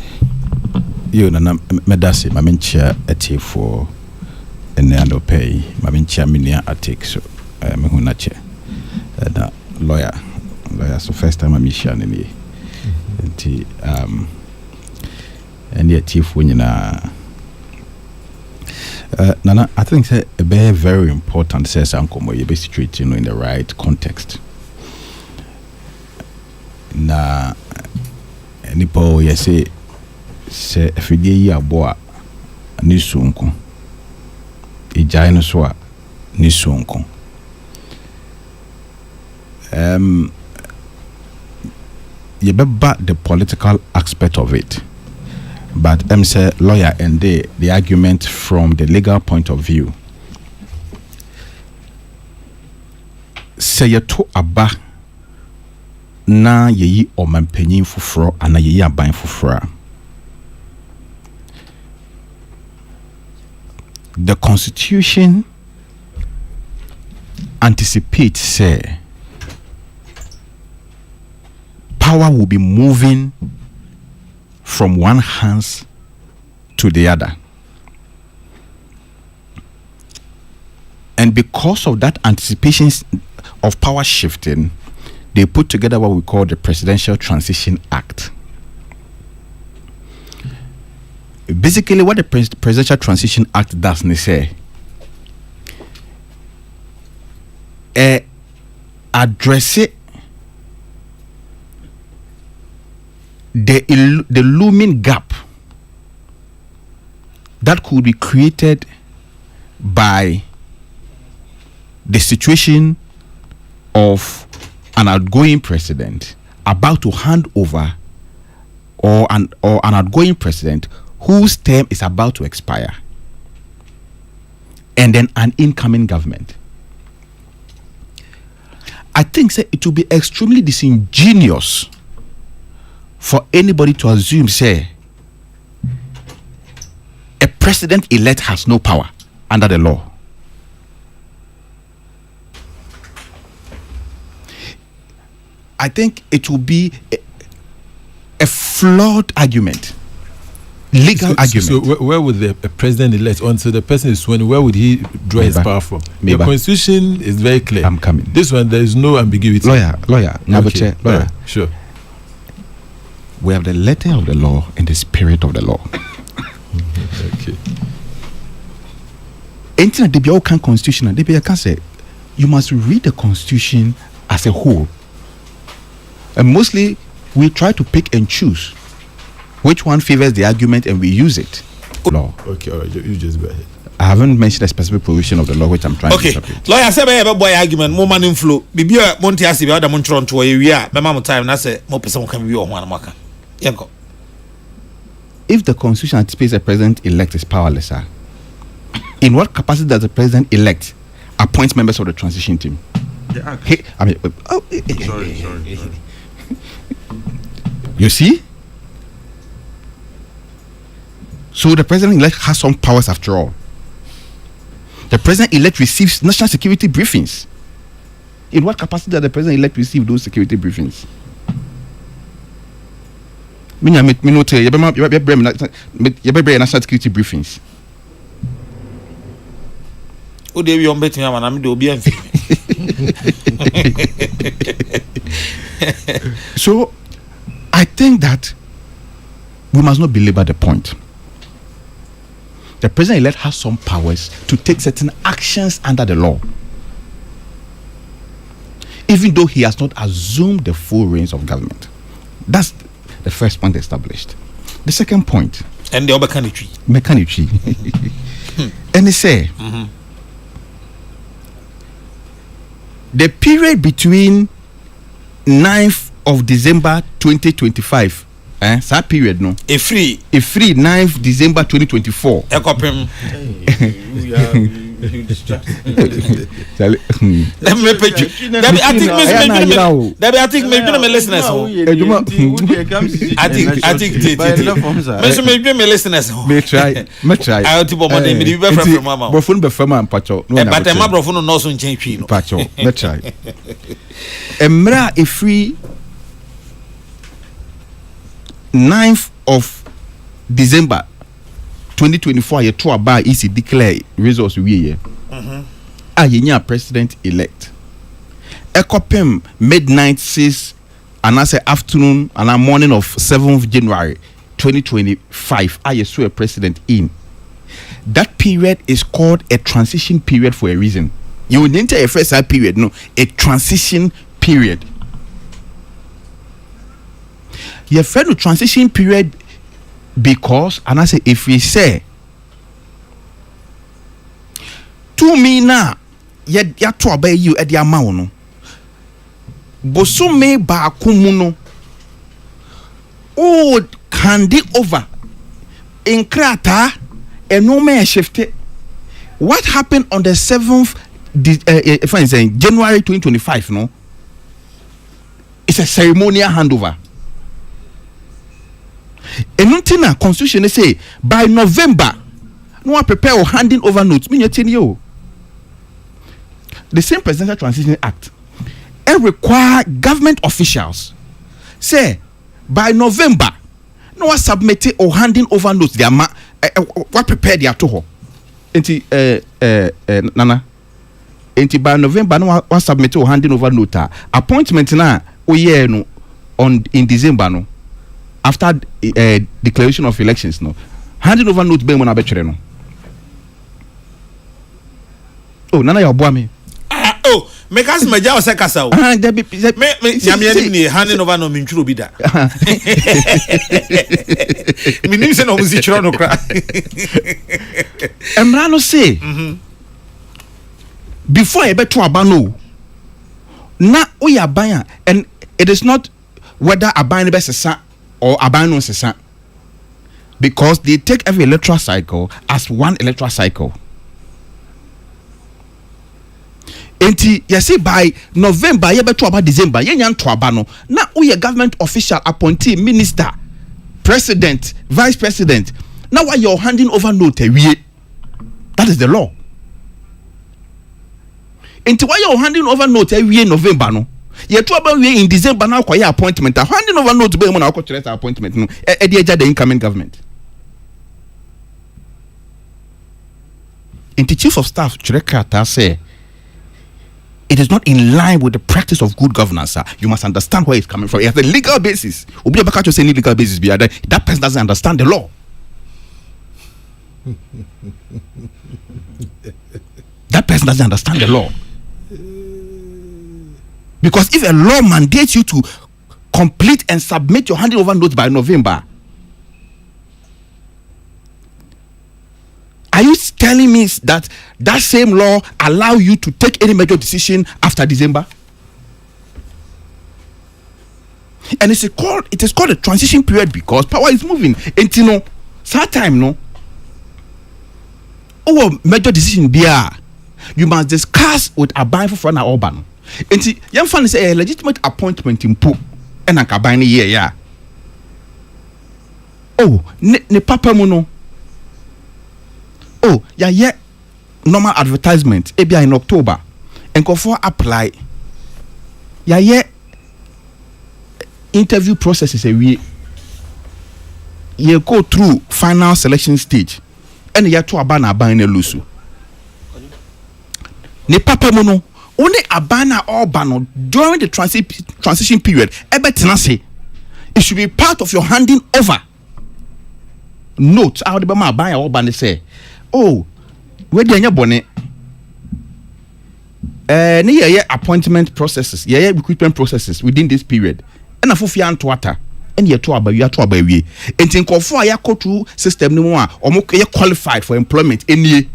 Yo na medasi mamenchia etifo ene ando pay, mamenchia minia atik so me hu na che. Na lawyer so first time I'm share ni. Enti and yet tifo nyina Nana, I think it's a very, very important says Uncle you be situated in the right context. Na nipo ye say afidie yi aboa ni sunko. Ijai no so a ni sunko. You beba the political aspect of it. But say lawyer and the argument from the legal point of view. Say you to aba na yeyi omampanyin fufuro ana yeyi aban fufura. The constitution anticipates say power will be moving from one hands to the other. And because of that anticipation of power shifting, they put together what we call the Presidential Transition Act. basically what the Presidential Transition Act does say address it the looming gap that could be created by the situation of an outgoing president about to hand over, or an outgoing president whose term is about to expire, and then an incoming government. I think it will be extremely disingenuous for anybody to assume, say, a president-elect has no power under the law. I think it will be a flawed argument, legal argument. So where would the president-elect, until the person is sworn, where would he draw his power from? The Constitution is very clear. I'm coming. This one, there is no ambiguity. Lawyer. Okay. Lawyer. Sure. We have the letter of the law and the spirit of the law. Okay. Anything that they can constitution, they can say you must read the Constitution as a whole. And mostly we try to pick and choose which one favors the argument and we use it. Law. Okay, all right, you just go ahead. I haven't mentioned a specific provision of the law which I'm trying to interpret. Lawyer say be boy argument mo man inflow bibia monti ase be other mon tron to we a be ma mo time na say mo person kan bi o ho anamaka. Yenko. If the Constitution anticipates a president-elect is powerless, sir, in what capacity does the president-elect appoint members of the transition team? Sorry. You see? So the president-elect has some powers after all. The president-elect receives national security briefings. In what capacity does the president-elect receive those security briefings? National security briefings. So I think that we must not belabor the point. The president-elect has some powers to take certain actions under the law, even though he has not assumed the full reins of government. That's the first point established. The second point, and the other country, and they say the period between 9th of December 2025, that period, no? A free 9th December 2024. A free 9th of December 2024 ye to aba is declare results we yenya president elect ekopem midnight 6 and I say afternoon and a morning of 7th January 2025 I saw a president in. That period is called a transition period for a reason. You will enter a first period, no, a transition period. You refer to transition period because, and I say, if we say to me now, ya to obey you at the amount, bosume ba kumuno, oh, candy over in Krata, and no man shifted. What happened on the 7th, if I'm saying January 2025, no? It's a ceremonial handover. And nothing a constitution say by November no one prepare or handing over notes mean you the same Presidential Transition Act and require government officials say by November no one submit or handing over notes their what prepare their toho nana by November no one submit or handing over note appointment na no on in December no after declaration of elections no handing over note be mo na betwere no. Oh, nana ya boa me. Oh, make us meja o se kasa o. Me nyame ni handing over no me ntwuro bi da. Me nim se no muzi twiro no kra. Emra no say. Before e beto aba no. Na oya aban and it is not whether aban be sesa or aban no sesa. Because they take every electoral cycle as one electoral cycle. Enti yesi by November ye beto aba December ye nyan to aba no na oye government official appointee minister president vice president now why you're handing over note awie. That is the law. Enti why you're handing over note awie November no ye to aba wie in December now kwa appointment handing over note be mo na ko chere appointment no e dey the incoming government. Enti chief of staff chere krata say it is not in line with the practice of good governance, sir. You must understand where it's coming from. It has a legal basis. Obi abaka to say any legal basis be that person doesn't understand the law. That person doesn't understand the law. Because if a law mandates you to complete and submit your handing over notes by November, are you telling me that that same law allow you to take any major decision after December? And it is called a transition period because power is moving. And you know, that time no. Oh, major decision there. You must discuss with a buy for na urban. And see, young fan say a legitimate appointment in po and a cabine year, yeah. Oh, ne papa mono. Oh, yeah, normal advertisement. Ebia in October. And go for apply. Yeah, interview processes a we. You go through final selection stage. And you to abana abana lusu. Ne papa mono. Only abana or bano during the transition period. Ebetenase. It should be part of your handing over. Note how the bama abana or bane say. Oh, where do you bonnet? Near appointment processes, recruitment processes within this period. And a fufian to water, and you're to about you to about we. And think of for your to system no more or more qualified for employment in ye.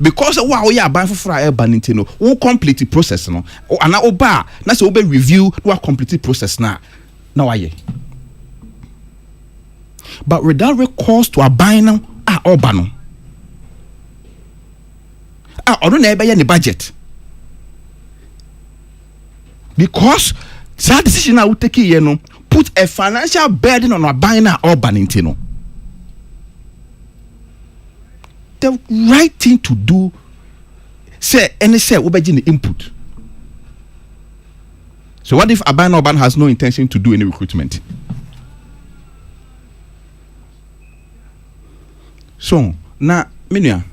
Because of what we are buying for a banintino, who complete the process no, or an oba, that's obe review, what complete process now. Now I ye. But without recourse to a binary, obano. I don't know any budget because that decision I will take here no put a financial burden on our buying or banintino. The right thing to do say any say the input. So what if a buyer or ban has no intention to do any recruitment? So now minia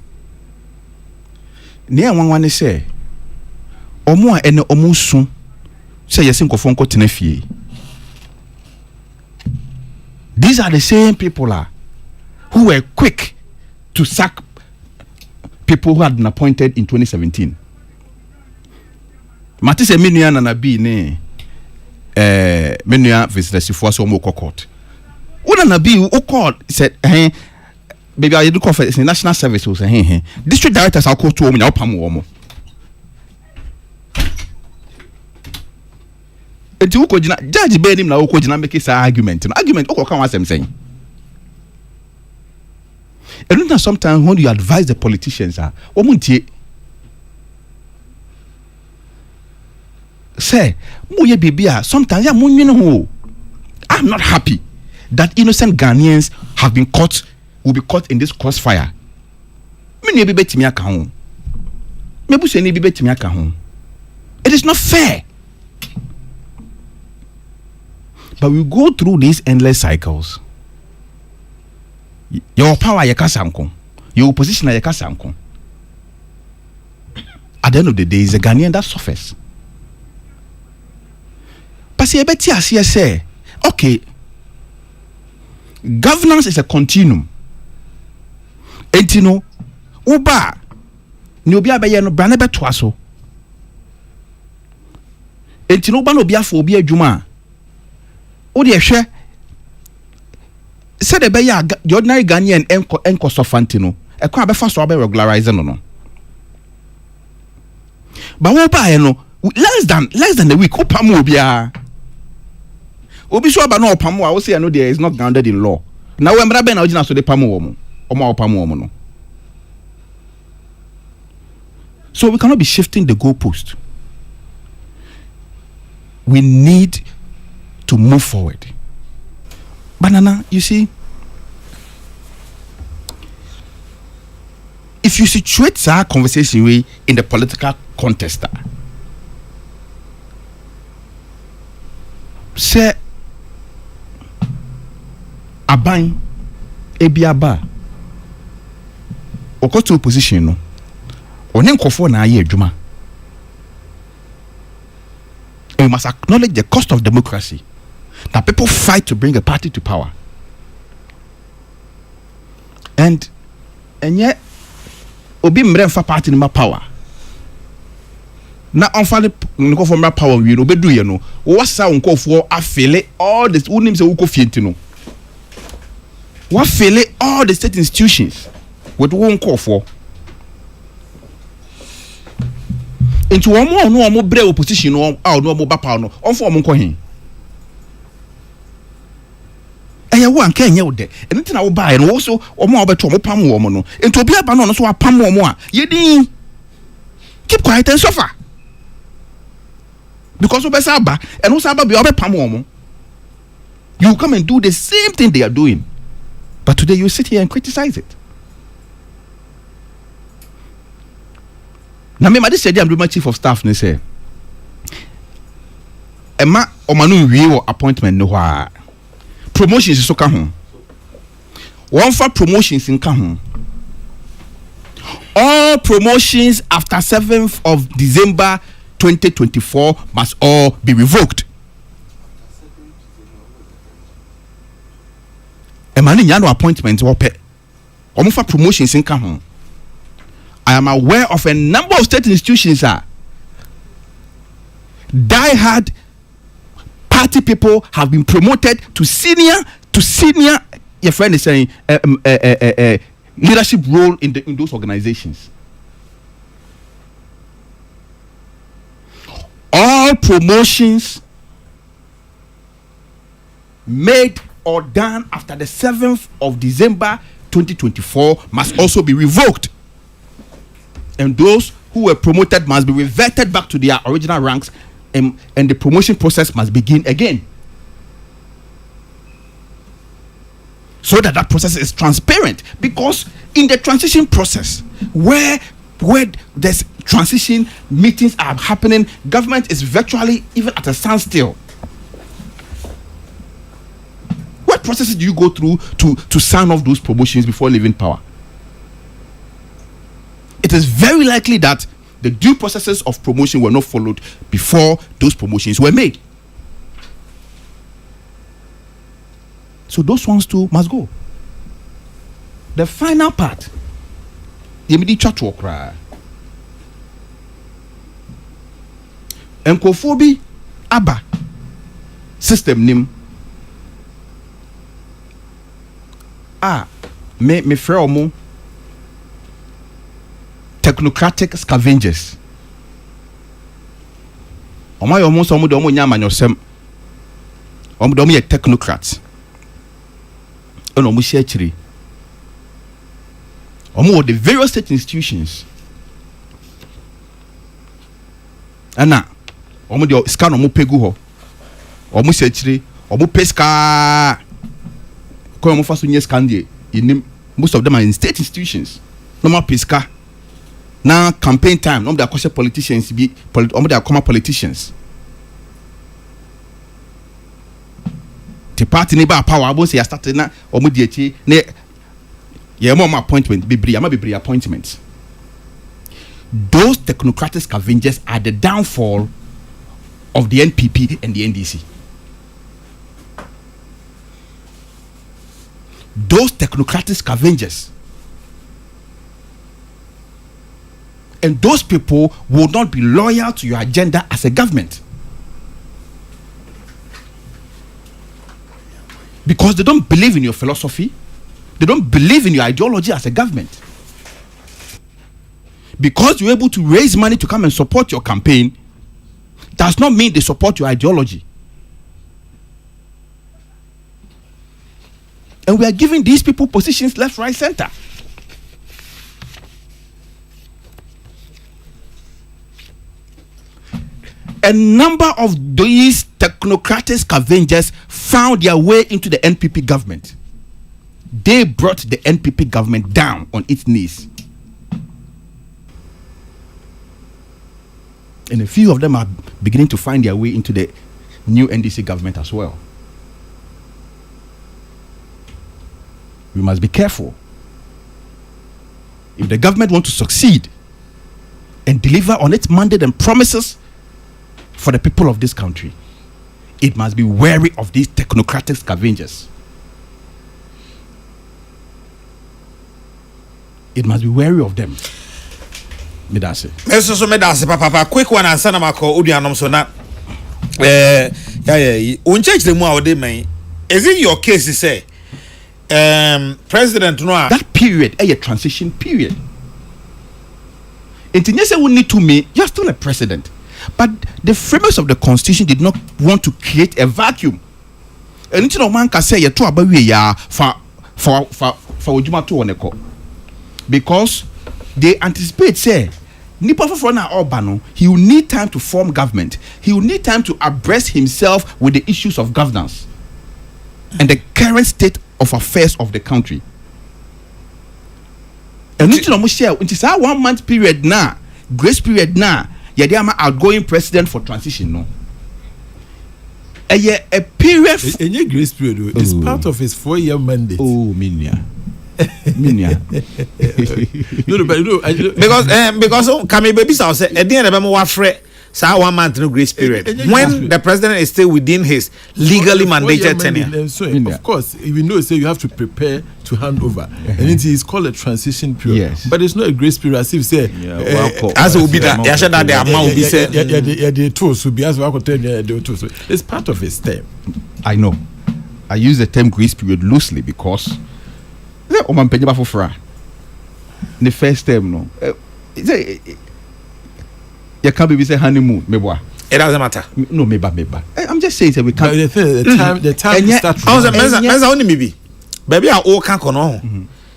ne wanwane say omo a ene omo su say yesin kofo nko tena fie. These are the same people who were quick to sack people who had been appointed in 2017. Matise menua na bi ne menua visitor for so mo court. Una na bi o court said baby I do call for national service o say district directors are called to o na opam wo mo. Enti wo ko gina judge be nim na wo ko gina make say argument o ko kan wasem say. And then sometimes when you advise the politicians, say, sometimes I'm not happy that innocent Ghanaians have been will be caught in this crossfire. It is not fair. But we go through these endless cycles. Your power yakasanko, your opposition yakasanko. At the end of the day, is a Ghanaian that suffers. But say, okay, governance is a continuum. enti no uba ni obi abeye no bra na betoa so enti no ba no obi afọ obi adwuma o de hwe said the ordinary Ghanaian enko sofanti no e kwa be fa so be regularize no but wo ba no less than a week opam obi so aba no opam a wo say no there is not grounded in law na we mbra be na ogina so de pam wo mo opam wo mo no. So we cannot be shifting the goalpost. We need to move forward. Banana, you see, if you situate our conversation in the political context, say aban ebiaba oko to position no onen kofo na aye adwuma. We must acknowledge the cost of democracy. That people fight to bring a party to power. And yet obi mrenfa party ni ma power. Na onfale nko for power we no bedu ye no. Wasa nko for afele all this unim se uko fienti no. Wa fele all the state institutions with one call for. Into one more no more brave opposition no out no more power no. On for mo ko hin. Eya wo anka enye wo de enti na wo bae no wo so omo obeto omo pam wo mo no enti obi aba no so apam wo mo a yedin keep quiet and suffer because obesa aba and wo sa aba be obepam wo mo. You come and do the same thing they are doing, but today you sit here and criticize it. Na me ma this I'm my chief of staff ne say Emma omanu wie wo appointment no hwa promotions so ka ho one for promotions in ka ho all promotions after 7th of December 2024 must all be revoked. Emani nya no appointment wo pe omo for promotions in ka ho. I am aware of a number of state institutions die-hard party people have been promoted to senior. Your friend is saying leadership role in those organizations. All promotions made or done after the 7th of December 2024 must also be revoked. And those who were promoted must be reverted back to their original ranks, and the promotion process must begin again. So that process is transparent, because in the transition process where there's transition meetings are happening, government is virtually even at a standstill. What processes do you go through to sign off those promotions before leaving power? It is very likely that the due processes of promotion were not followed before those promotions were made. So those ones too must go. The final part, the immediate to cry. Enkofobi aba system nim. Me frɛ omo technocratic scavengers. Omo yo mo so mo de omo nya amanyosem. Omo de omo ye technocrats. Eno omo share chiri. Omo the various state institutions. Ana omo de scan omo pegu ho. Omo share chiri, omo peska. Ko omo fa so nye scan dey. Most of them are in state institutions. Normal peska. Now campaign time, no, they are politicians be they are common politicians. The party neighbor power, I won't say I started na or mudiachi ne yeah more appointment be appointments. Those technocratic scavengers are the downfall of the NPP and the NDC. Those technocratic scavengers And those people will not be loyal to your agenda as a government. Because they don't believe in your philosophy. They don't believe in your ideology as a government. Because you're able to raise money to come and support your campaign does not mean they support your ideology. And we are giving these people positions left, right, center. A number of these technocratic scavengers found their way into the NPP government. They brought the NPP government down on its knees. And a few of them are beginning to find their way into the new NDC government as well. We must be careful. If the government wants to succeed and deliver on its mandate and promises for the people of this country, it must be wary of these technocratic scavengers. It must be wary of them. Medase. So medase papa quick one answer na mako udianom so na uncheck the mu awde man. Is it your case to say president no that period a transition period. It say we need to me you're still a president, but the framers of the constitution did not want to create a vacuum. And it's no man can say you to abawi ya for ojuma to oneko, because they anticipate say nipa for na Obano, he will need time to form government. He will need time to abreast himself with the issues of governance and the current state of affairs of the country. And it's almost share it is our 1 month period now, grace period now. Yadiama outgoing president for transition no. A period. Any grace period is part of his 4-year mandate. Oh, Minya. No, but no, because can me baby say at the end of our free 1 month no grace period when the president is still within his legally mandated tenure. So, of course, even though say you have to prepare to hand over, and it is called a transition period. Yes. But it's not a grace period. As if say, as it will be that the amount will be said. The tools will be as well. It's part of his term. I know. I use the term grace period loosely because the first term no. You can't be say honeymoon, meboa. It doesn't matter. No, meba. I'm just saying that we can't. The time starts. I was a only maybe. Baby, I all can't know.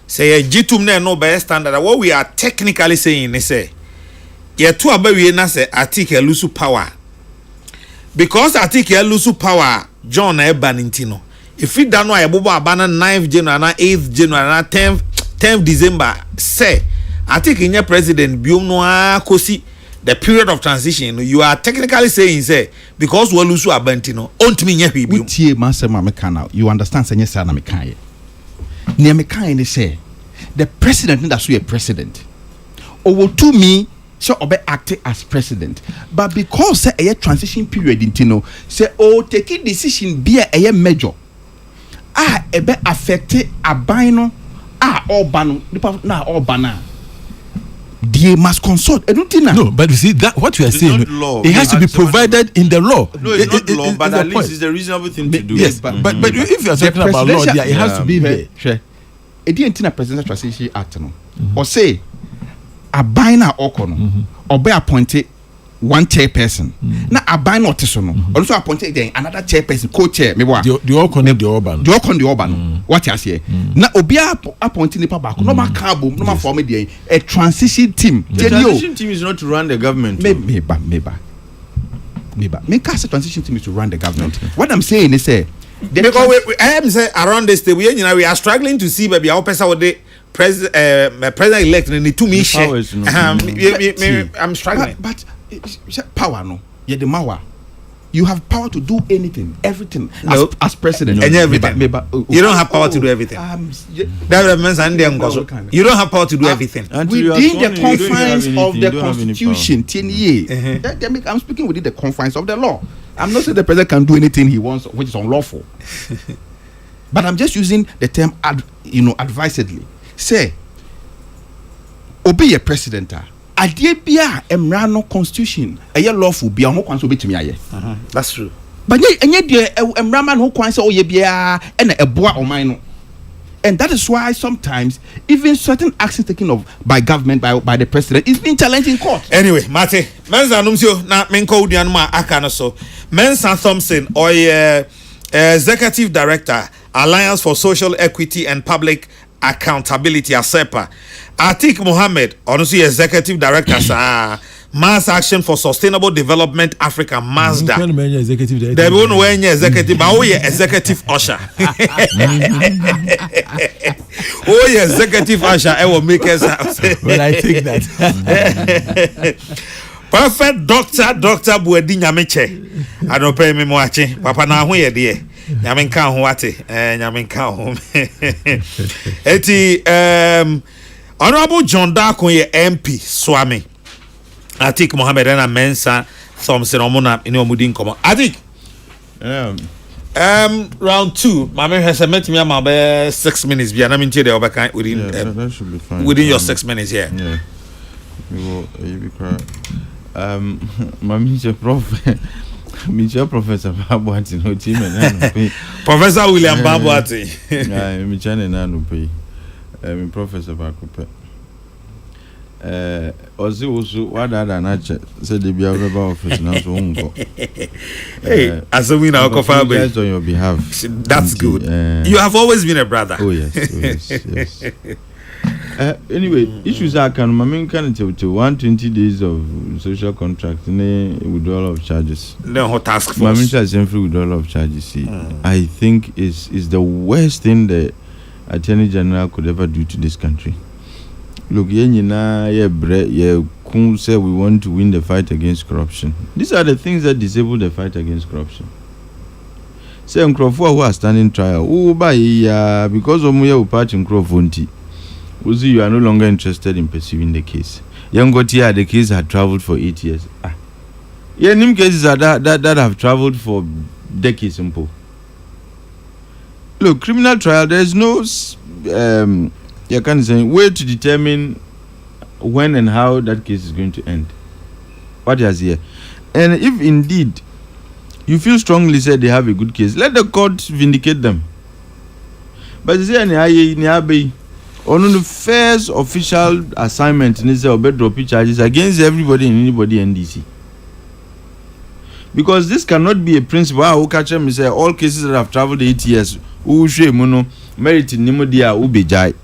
Say a G2 no by standard. What we are technically saying is say, yeah, two abawi na say article lose power. Because article lose power, John Ebanintino. If we don't know about abana 9th January, 8th January, 10th December, say article in your president biomno kosi. The period of transition, you are technically saying, say, because we lose our bantino, you understand, say, yes, I say, the president, that's a president, or to me, so obe acting as president, but because say a transition period in Tino, say, oh, taking decision be a major, ebe affected a bino, all ban, all banner. They must consult. No, but you see that what you are saying, it has to be provided in the law. No, it's not law, but at least it's a reasonable thing to do. Yes, but if you are talking about law, it has to be there. It didn't in a presidential transition act, no, or say a biner okono or be appointed one chairperson. Now a biner otisono also appointed another chairperson, co-chair. Me wa the urban. What you say? Now obia appointing the public. No ma cabo, no ma form a transition team. The transition team is not to run the government. Maybe. Make us a transition team is to run the government. What I'm saying is say because I am say around this we are struggling to see maybe our person with the president elect and the two me share. I'm struggling. But power no. Yeah, the power. You have power to do anything, everything as president. And everything. You don't have power to do everything. That means you don't have power to do everything. Within the confines of the constitution, 10 years. I'm speaking within the confines of the law. I'm not saying the president can do anything he wants, which is unlawful. But I'm just using the term, advisedly. Say, obey a president. adie bia emra no constitution eye lawful bia ho kwan so betimi aye. That's true. But enye de emra man ho kwan so oye bia e na eboa oman no. And that is why sometimes even certain actions taken by government by the president is being challenged in court. Anyway, Mate, Mensa Numsio na menko udianma akano so. Mensa Thompson executive director Alliance for Social Equity and Public Accountability ASEPA. Atik Mohammed, honestly executive director Mass Action for Sustainable Development Africa, Mazda. Executive director. They won't wear executive, but executive usher. Executive usher. I will make us. Well, I think that. Perfect Doctor Buedi Nyameche. I don't pay me watching. Papa na hu ye de. Nyamenka ho ate. Nyamenka ho. Eti Honorable John Darko ye MP Swami. Atik Mohammed and Mensa Thompson Omona in Omudin Common. Atik. Round 2. My man has met me about 6 minutes. Be an into the overkind within that should be fine. Within your 6 minutes here. Yeah. We will be cry. My Mr. Prof. Mr. Professor Babuati no team and Professor William Babuati. I'm China Nanu pay. I'm Professor Bakupe. Also what other nature said the Bible office now so uncle. Hey, as a winner on your behalf. That's good. You have always been a brother. Oh yes. Anyway, issues are can my main candidate to 120 days of social contract withdrawal of charges. No task force. My minister is free withdrawal of charges. I think is the worst thing the Attorney General could ever do to this country. Look, say we want to win the fight against corruption. These are the things that disable the fight against corruption. Say Nkrofo who are standing trial. Because of my part in Nkrofo, you are no longer interested in pursuing the case. Yangotia, the case had traveled for 8 years. Nim cases are that have traveled for decades. Simple. Look, criminal trial, there is no you can say way to determine when and how that case is going to end. What is here? And if indeed you feel strongly said they have a good case, let the court vindicate them. But you say on the first official assignment in this drop charges against everybody and anybody in NDC. Because this cannot be a principle. Who catch them say all cases that have traveled 8 years, who should merit Nimodia Ubejai.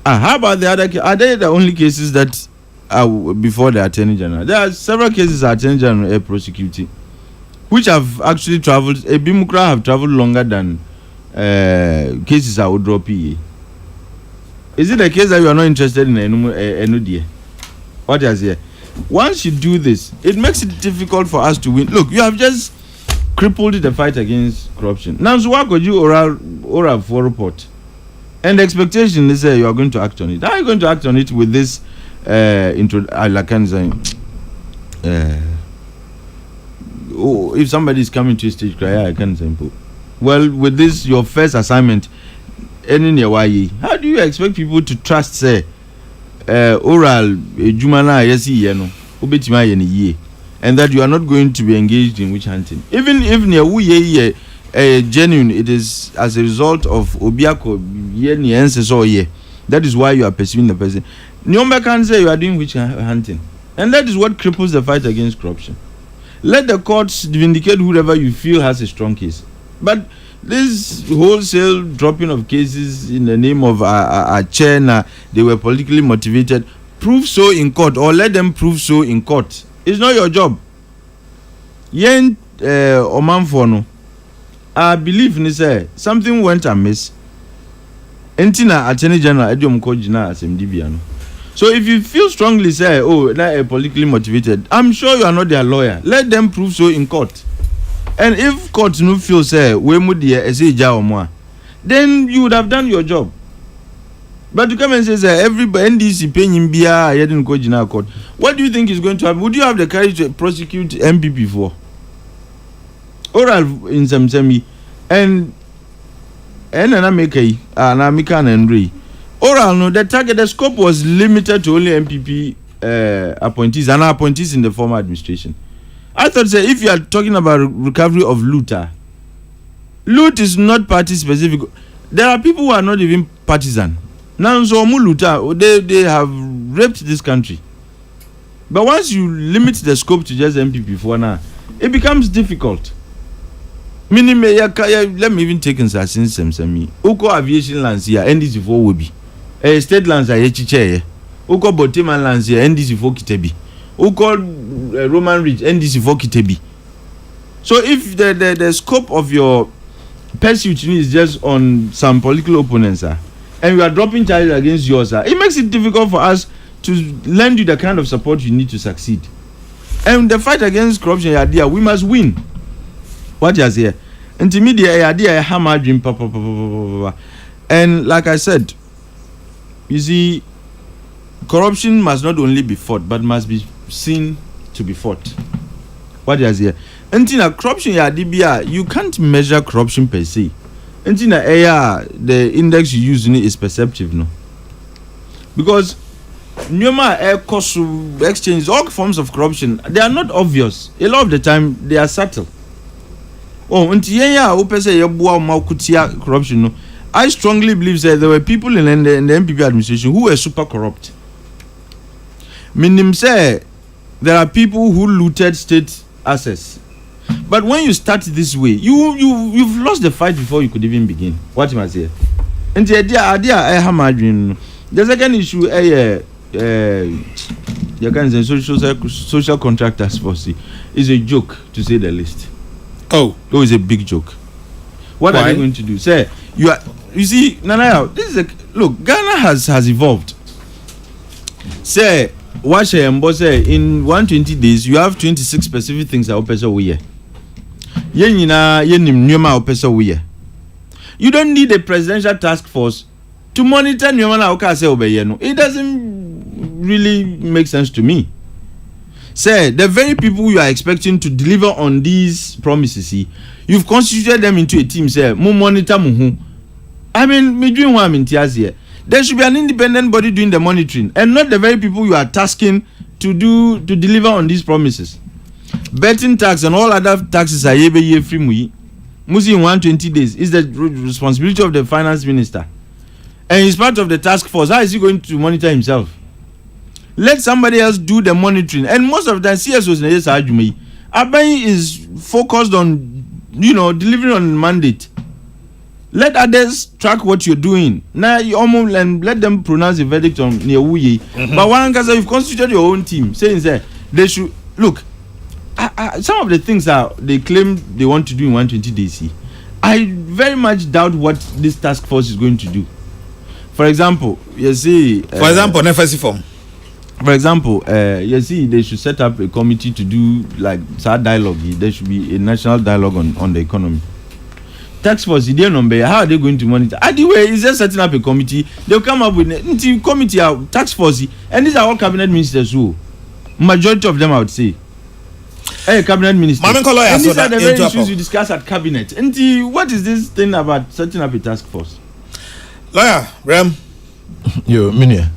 How about the other cases? Are they the only cases that are before the Attorney General? There are several cases the Attorney General are prosecuting, which have actually traveled. Bimukra have traveled longer than cases I would drop here. Is it a case that you are not interested in NUDA? What is here? Once you do this, it makes it difficult for us to win. Look, you have just crippled the fight against corruption. Now, so what could you oral for report? And the expectation is you are going to act on it. How are you going to act on it with this if somebody is coming to a stage cry, I can simple. Well, with this your first assignment, how do you expect people to trust say oral jumana and that you are not going to be engaged in witch hunting? Even if genuine, it is as a result of Obiako that is why you are pursuing the person. Nyomba can say you are doing witch hunting, and that is what cripples the fight against corruption. Let the courts vindicate whoever you feel has a strong case, but this wholesale dropping of cases in the name of a chair, they were politically motivated. Prove so in court, or let them prove so in court. It's not your job. Yen Omanfono, I believe in say something went amiss. Entina Attorney General Ediom Kojina as MDBiano. So if you feel strongly say, they're politically motivated, I'm sure you are not their lawyer. Let them prove so in court. And if court no feel say we mudia eseja omwa, then you would have done your job. But to come and say everybody NDC paying bia yedin Kojina court, what do you think is going to happen? Would you have the courage to prosecute MPP for? Oral in some semi and Namika and Ray. Oral no, the scope was limited to only MPP appointees and appointees in the former administration. I thought, say, if you are talking about recovery of loot is not party specific. There are people who are not even partisan. Now, so they have raped this country. But once you limit the scope to just MPP for now, it becomes difficult. Meaning, let me even take in since Uko aviation lands here, NDC for Wobi. State lands are Yechiche. Uko Boteman lands here, NDC for Kitebi. Uko Roman Ridge, NDC for Kitebi. So if the scope of your pursuit is just on some political opponents, and we are dropping charges against yours, it makes it difficult for us to lend you the kind of support you need to succeed. And the fight against corruption idea, we must win. What you say? Intermediate idea, hammer dream, and like I said, you see, corruption must not only be fought, but must be seen to be fought. What you say? Until corruption idea, you can't measure corruption per se. Until the index you use is perceptive, no? Because cost exchange, all forms of corruption, they are not obvious. A lot of the time, they are subtle. Oh, corruption. No, I strongly believe that there were people in the MPP administration who were super corrupt. Meaning, say there are people who looted state assets. But when you start this way, you've lost the fight before you could even begin. What must I say? And the idea, the second issue, you can say social contractors policy is a joke, to say the least. Oh, it's a big joke. What are they going to do? Say you see, Nana, this is look. Ghana has evolved. Say, watch in 120 days you have 26 specific things that opesa we. You don't need a presidential task force to monitor it doesn't really make sense to me. Say the very people you are expecting to deliver on these promises, you've constituted them into a team. Say monitor muhu. I mean, me doing what I'm in tears here. There should be an independent body doing the monitoring, and not the very people you are tasking to deliver on these promises. Betting tax and all other taxes are free. Musi in 120 days is the responsibility of the finance minister, and he's part of the task force. How is he going to monitor himself? Let somebody else do the monitoring. And most of the time, CSOs Abai is focused on, delivering on mandate. Let others track what you're doing. Now you almost let them pronounce a verdict on Niawuye. But one because you've constituted your own team, saying that they should look. Some of the things that they claim they want to do in 120 days, I very much doubt what this task force is going to do. For example, you see. Nefesi form. For example, you see, they should set up a committee to do like dialogue. There should be a national dialogue on the economy. Tax force, how are they going to monitor? Anyway, is just setting up a committee. They'll come up with a committee, tax force, and these are all cabinet ministers who, majority of them, I would say. Hey, cabinet minister. And these are the very issues you discuss at cabinet. And what is this thing about setting up a task force? Lawyer, Rem. Yo, Minia,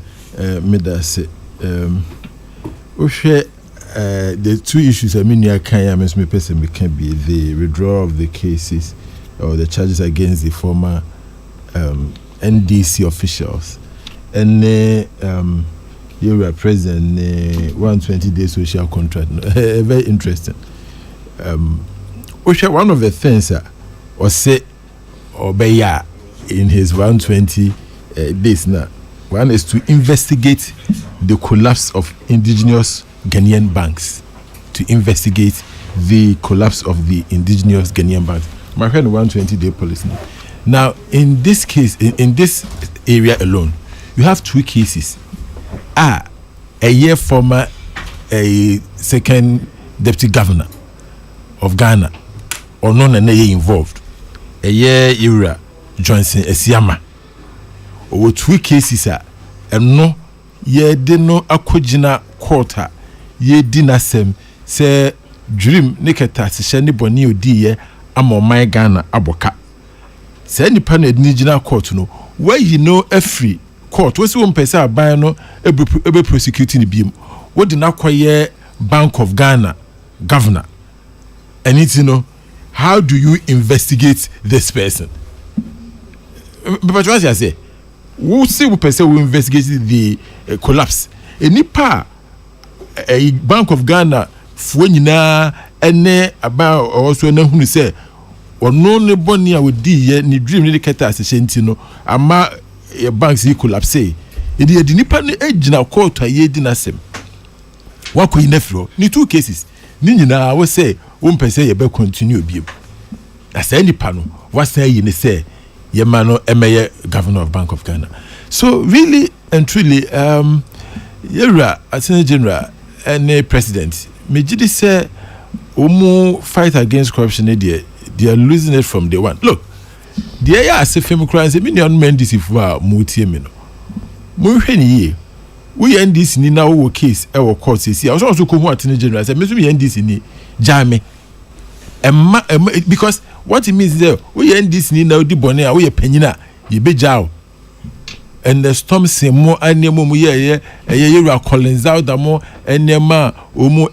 Medase. The two issues Minia can be the withdrawal of the cases or the charges against the former NDC officials. And you were president 120-day social contract. Very interesting. One of the things or say or Beya in his 120 days now, one is to investigate the collapse of indigenous Ghanaian banks. To investigate the collapse of the indigenous Ghanaian banks. My friend, 120-day policy. Now, in this case, in this area alone, you have two cases. A year former, a second deputy governor of Ghana, or none and involved. A year era Johnson Esiama. Over two cases, and no, ye did no akujina quarter, ye dinner sem, say dream niketa, shani boni odi amo my Ghana aboka. Say any panel nijina court no, where you know every court, what's one person by no, ebe prosecuting the beam. what did not acquire Bank of Ghana governor? And it's, how do you investigate this person? But what I say, who say we person who investigated the collapse? Any pa a Bank of Ghana for any about also know who say or no ne boni with di ni dream ni keta as shentino ama banks collapse. It is the nipa ni ejina court aye di nasem. Wako inefro ni 2 cases. Ni nyina we say one person ye be continue bi. Na say nipa no what say you say Yemano Emeye, Governor of Bank of Ghana. So really and truly, Yera Attorney General and President, Mejidi say, fight against corruption. They are losing it from day one. Look, the area as a famous crime, say many men this if we are multi-mino. Muheni, we end this in our case, our court says, I was also come Attorney General. I said, we end this in Jame. Because what it means is that we end this now the bonnet we penina ye be jaw and the storm say more animal ye Collins out the more enema umu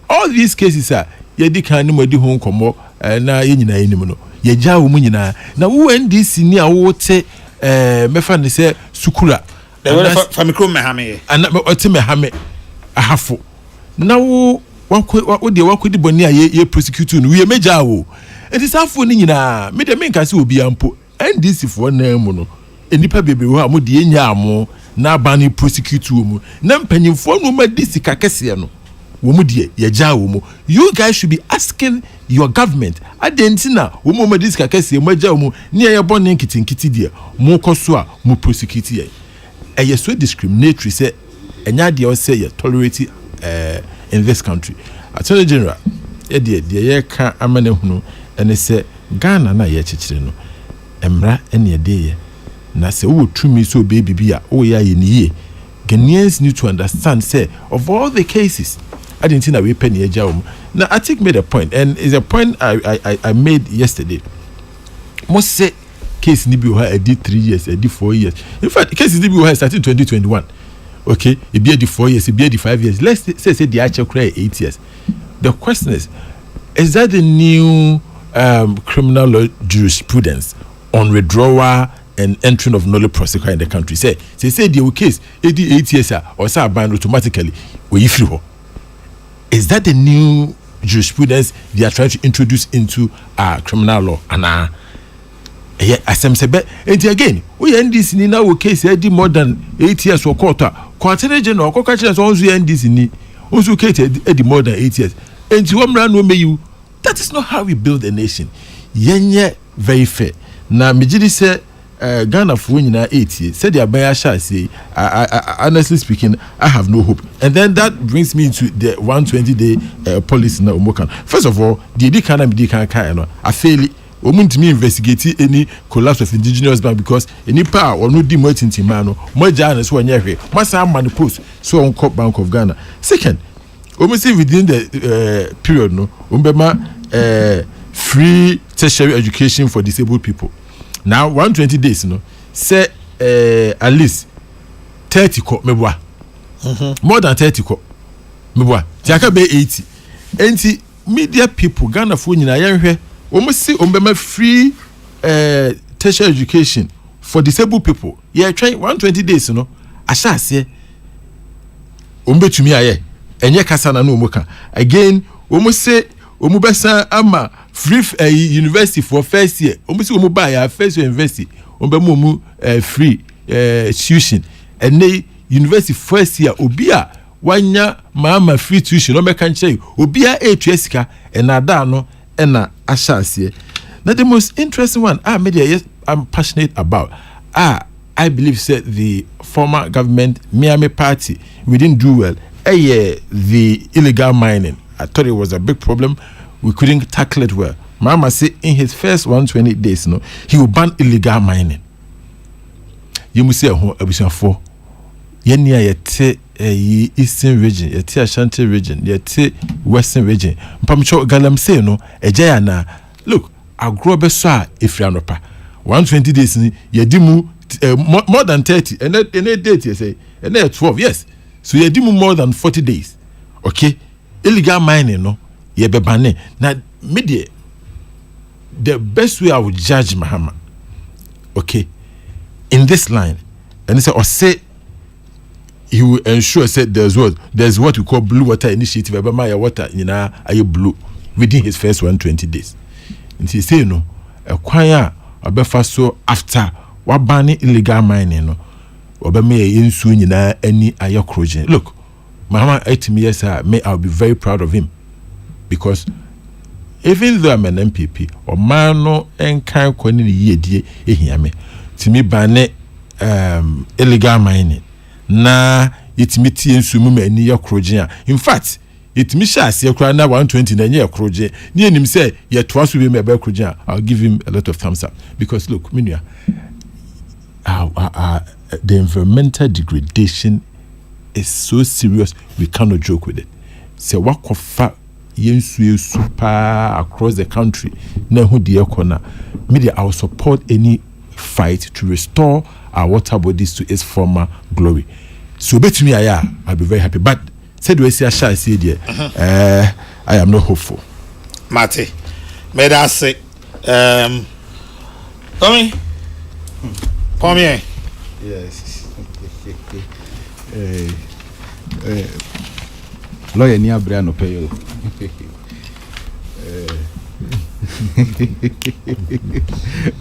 all these cases are ye di can di home come na ye nyina enimo ye jaw mu nyina na we end this ni a wo te mefa ne say sukura the famikro mehame and ote mehame ahafo na wo wako di boni a ye prosecute no we meja wo it is afo ni nyina me de menka se obi ampo NDC fo na mu no enipa bebe wo am de enya amo na bani prosecute wo mu na mpanyimfo no ma di sika kese no wo mu de ye ja wo mu. You guys should be asking your government adentina wo mu ma di sika kese mo ja wo mu ne ye boni nkitinkiti de mo koso a mo prosecute ye eye so discriminatory say enya de o say ye tolerate in this country. Attorney General, ye ka amane hunu ene se Ghana na ye chichire no emra ene ye na se wo tumi so baby bia wo ya ye niye. Ghanaians need to understand say of all the cases I didn't think that we penny ejawum. Now I think made a point, and it's a point I made yesterday. Most say case ni bi I did 3 years, I did 4 years. In fact, case ni bi started in 2021. Okay, it be the 4 years, it be the 5 years. Let's say the actual credit 8 years. The question is that the new criminal law jurisprudence on withdrawal and entering of null prosecutor in the country? Say the case 8 years or say ban automatically we free. Is that the new jurisprudence they are trying to introduce into criminal law? And asem sebe enti again we end this ni na wo case e di more than 8 years for quarter general or quarter so onzu end this ni onzu case e di more than 8 years enti wo mra no meyu. That is not how we build a nation. Yenye very fair na mejidi say Ghana for nyina 8 years said the abaya sha say honestly speaking I have no hope. And then that brings me to the 120-day policy na umokan. First of all the di kana me kan no I fail omuntimi investigate any collapse of indigenous bank because any power or no di mo tintima no mo jana so anya hwe masa man post so on Bank of Ghana. Second, almost within the period no umbema free tertiary education for disabled people. Now 120 days no say at least 30 ko meboa. More than 30 ko meboa. Tiaka be 80. Enti media people Ghana fo nyina yanhwe almost see umbema free tertiary education for disabled people. Yeah, try 120 days, you know. Asha say umbetumi aye. Enye kasana no umuka. Again, almost say umubesa ama free university for first year. Almost see umuba ya first year university. Umbemu free tuition. And they university first year obia wanya mama free tuition. No me can say obia HSK and adano ena ashasie. Now the most interesting one media I'm passionate about I believe said the former government Miami party we didn't do well. The illegal mining. I thought it was a big problem. We couldn't tackle it well. Mama say in his first 120 days, no, he will ban illegal mining. You must say a for Yenya yete eastern region, yete Ashanti region, yete western region. Mpamcho galam say no, ejaya na. Look, I grow besa ifrianopa. 120 days ni yedimu more than 30, and then date you say, and then 12. Yes, So you do more than 40 days. Okay? Illegal mining, no? You be banned. Now, media, the best way I would judge Mahama, okay, in this line, and he said, or say, he will ensure said there's what we call blue water initiative. About my water, are you blue within his first 120 days? And he say, you know, acquire a befa so after what banning illegal mining, no, or by me in soon any ayo crojan. Look, Mahama ate me yes, I'll be very proud of him because even though I'm an MPP or man no enkai koni ye die ehia to me banne illegal mining. Na yetimi tie nsumu ma ani yakroje a in fact yetimi sha ase kra na 120 na nye yakroje ni enim say ye toa so be me ba yakroje a I'll give him a lot of thumbs up because look minua the environmental degradation is so serious we cannot joke with it. Say wakofa yensu super across the country na hu de ekona media I will support any fight to restore our water bodies to its former glory. So bet me I'll be very happy. But said we see a shall see there. I am not hopeful. Mate, may I say Tommy? Come here. Yes. Lawyer ni abria no pay you.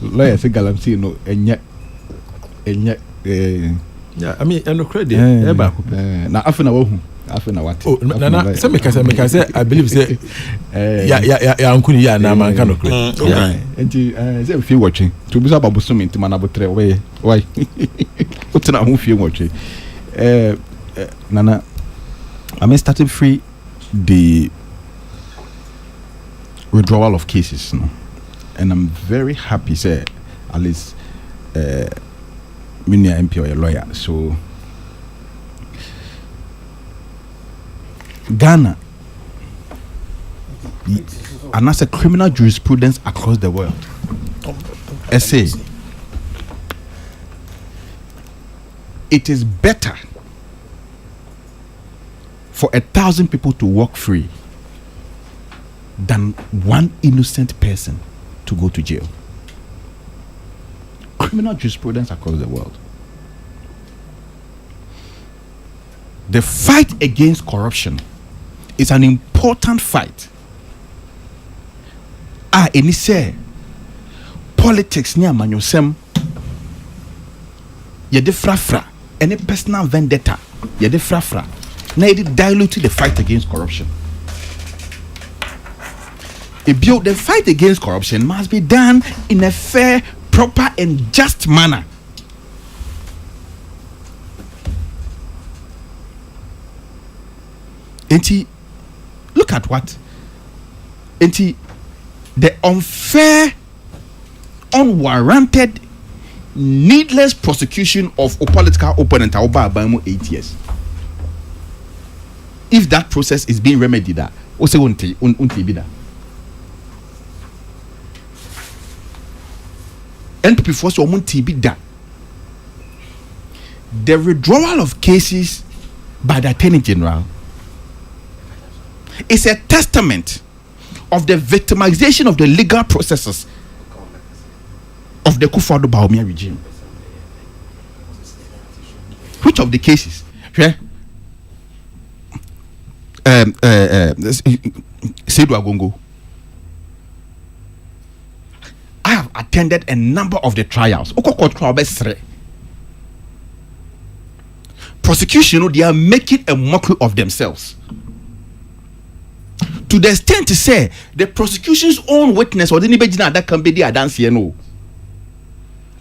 Lawyer say galamsey no enya yeah, I mean, no credit. Na afena wo afena what? Oh, na say me say I believe say ya ankuni ya na man kan credit. Okay. Enti say fie watching. To be so babuso me ntima na botre why? Utna hu fie watching. Nana I starting free the withdrawal of cases, no? And I'm very happy say at least Minia MP or a lawyer. So Ghana and as a criminal jurisprudence across the world. Say it is better for 1,000 people to walk free than one innocent person to go to jail. Criminal jurisprudence across the world. The fight against corruption is an important fight. Any say politics near manusem yede frafra any personal vendetta yede frafra na yede dilute the fight against corruption. The fight against corruption must be done in a fair, proper and just manner. And look at what? And the unfair, unwarranted, needless prosecution of a political opponent over 8 years. If that process is being remedied, what's it be that? NPP force or TB that the withdrawal of cases by the Attorney General is a testament of the victimization of the legal processes of the Kufuor Bawumia regime. Which of the cases? Seydou Agongo. I have attended a number of the trials. Prosecution, they are making a mockery of themselves. To the extent to say the prosecution's own witness or the nibejina that can be there dance here no.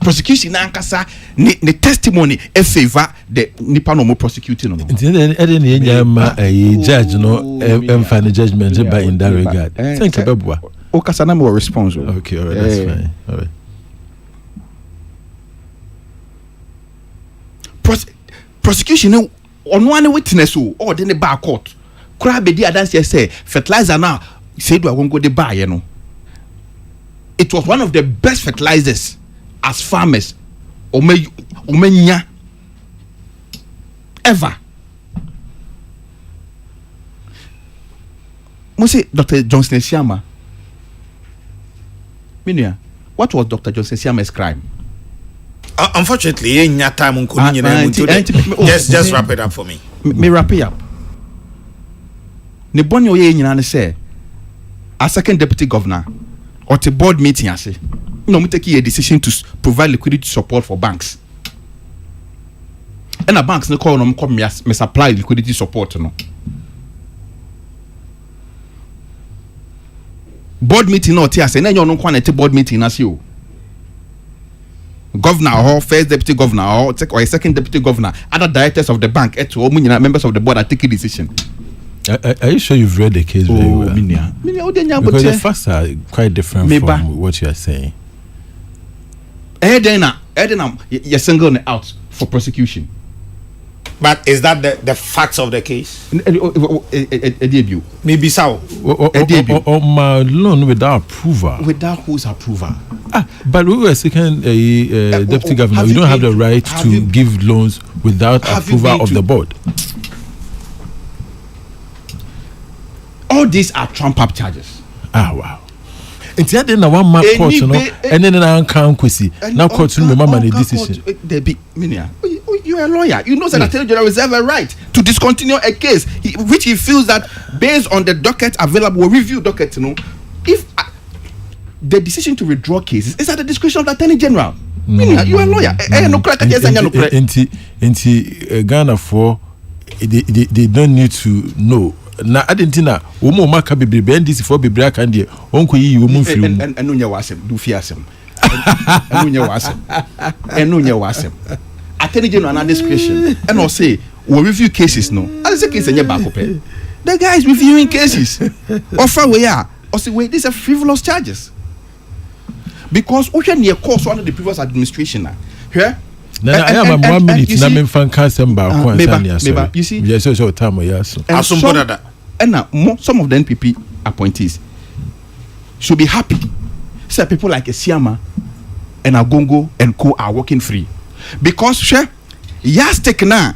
Prosecution ankasa the testimony favor the nipa no more prosecuting no. Judge no final judgment by in that regard. Thank you Babua. Okasana more response. Okay, all right, that's fine. All right. Prosecution on one witness or then the bar court. Kura be dia dance say fertilizer now said we won't go the bar, you know. It was one of the best fertilizers as farmers omenya ever. Mose Dr. Johnson Siama. Minia, what was Dr. Johnson Siama's crime? Unfortunately, just wrap it up for me. Me wrap it up. Ne boni oye nyina say a second deputy governor or the board meeting ase. No, we take a decision to provide liquidity support for banks. And a banks no call no come me supply liquidity support no. Board meeting no tia say na you no kwan board meeting na you. Governor or first deputy governor or a second deputy governor, other directors of the bank, members of the board are taking decision. Are you sure you've read the case very well? Because the facts are quite different from what you are saying. You're singled out for prosecution. But is that the facts of the case? Debut. Maybe so. Or my loan without approval. Without whose approval? But we were second deputy governor. We don't have the right to give loans without approval of the board. All these are trump-up charges. Wow. It's that in one mark court, you know, and then I can't quasi. Now court to remember the decision. You're a lawyer. You know that Attorney General reserve a right to discontinue a case which he feels that based on the docket available, review docket, you know, if the decision to withdraw cases is at the discretion of the Attorney General. You're a lawyer. Ghana for they don't need to know. Na adentina wo mo maka bebrebe ndisi for bebrebe aka ndie onko yi wo mo mfiri mu enu nya wasem du fi asem enu nya wasem Attorney General na discretion and all say we review cases no as the case nya back up the guy is reviewing cases offer we are or say wait these are frivolous charges because we can near course one of the previous administration na here I am 1 minute na me fan kasem ba ko ansania so you see yes so time yes and some of the NPP appointees should be happy. So people like Siama and Agongo and Co are working free because Yastek na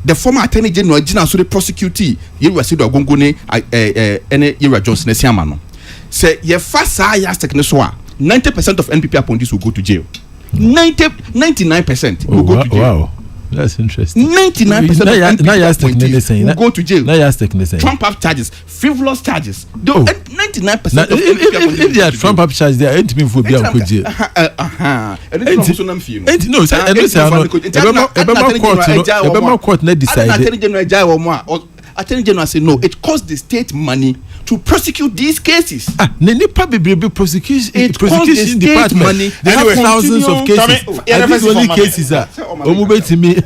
the former Attorney General Gina so the prosecutee you were said Agongo ne any you were Johnson Siama no say ye fast Yastek ne so 90% of NPP appointees will go to jail. 99% will go to jail. Wow, that's interesting. 99% of NPP will go to jail. Trump-up charges, frivolous charges. 99% of if they are Trump-up charges, they are entering for be on jail. No, court not decided. Attorney General say no, it costs the state money to prosecute these cases. It costs the state department money. They have thousands of cases. And these only cases are to me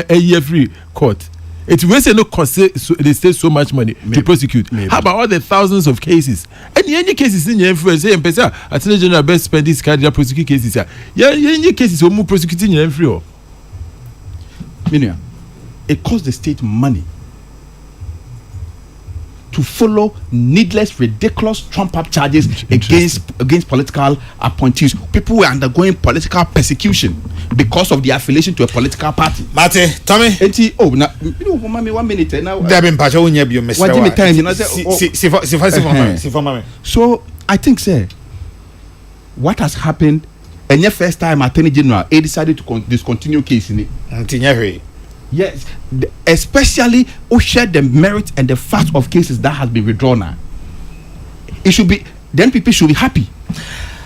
a year free court. It will say no cost the state so much money to prosecute. How about all the thousands of cases? Any cases in your influence, say Attorney General best spend this card to prosecute cases. Any cases will move prosecuting your free. It costs the state money to follow needless, ridiculous Trump-up charges against political appointees. People were undergoing political persecution because of their affiliation to a political party. Mate, Tommy. Now, mommy, 1 minute now. So I think, sir, what has happened? And your first time Attorney General, he decided to discontinue case in it. Yes, especially who share the merit and the fact of cases that has been withdrawn now. It should be, then people should be happy.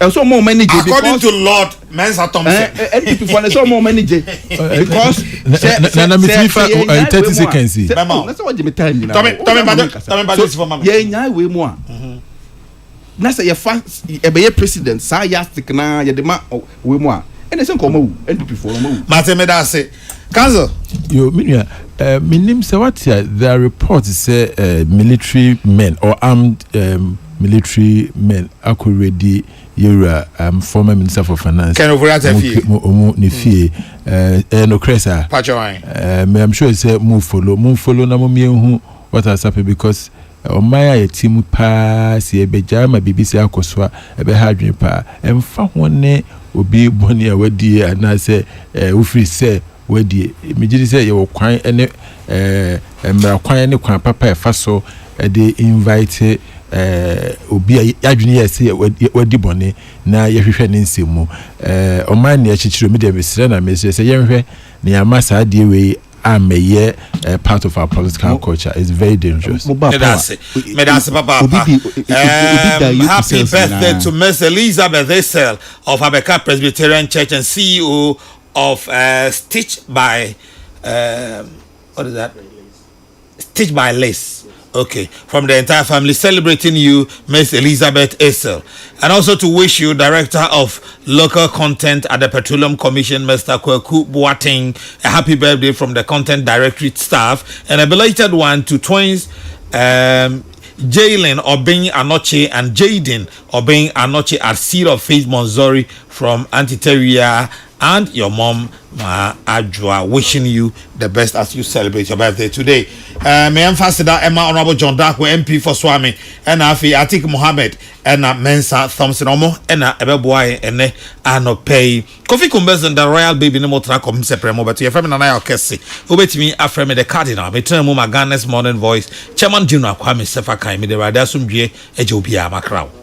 Also more money according to Lord Mensa Thompson. So more money because 30 seconds. That's what you time. We more. Now say your fast a president, say na ya dema we more. And they say come NPP for mo. Matemeda say Council. Yo, my name say what here? There are reports say military men or armed military men are already you're former Minister for Finance. Can over at no cresa. I'm sure it's move follow na mo what has happened because on my team pass ye be jama BBC akoswa e be hadwen pa emfa hone obi boni a wadi na say ufri say wadi me gidi say ye wo kwan ene emra kwan ne kwan papa e fa so they invite obi adwene yesi wadi bone na yehwehwe ne nsemu oman ne achichiro me de mesre na mesre se yehwehwe ne amasa de we ameye part of our political culture is very dangerous. Medase papa. Happy birthday to Miss Elizabeth Essel of Abeka Presbyterian Church and CEO of Stitch by what is that? Stitch by Lace. Okay, from the entire family celebrating you, Miss Elizabeth Essel, and also to wish you, Director of Local Content at the Petroleum Commission, Mr. Kokrokoo Boateng, a happy birthday from the Content Directorate staff, and a belated one to twins Jalen Obeng Anoche and Jaden Obeng Anoche at Seed of Faith Monzori from Antiteria, and your mom Ma Adjoa, wishing you the best as you celebrate your birthday today. May emphasize that Emma Honorable John Darko MP for Swami and Afi Atik Mohammed and Mensa Thompson Omo and Ebeboy and Ano Pay Kofi Kumbez and the Royal Baby no more track of Sepremo, but your family and I Kesi who bet me after me the Cardinal, me turn Muma Ghana's modern voice, Chairman Junior Kwame Sefa Kai, me the Radasum G, Ejopia Macrao.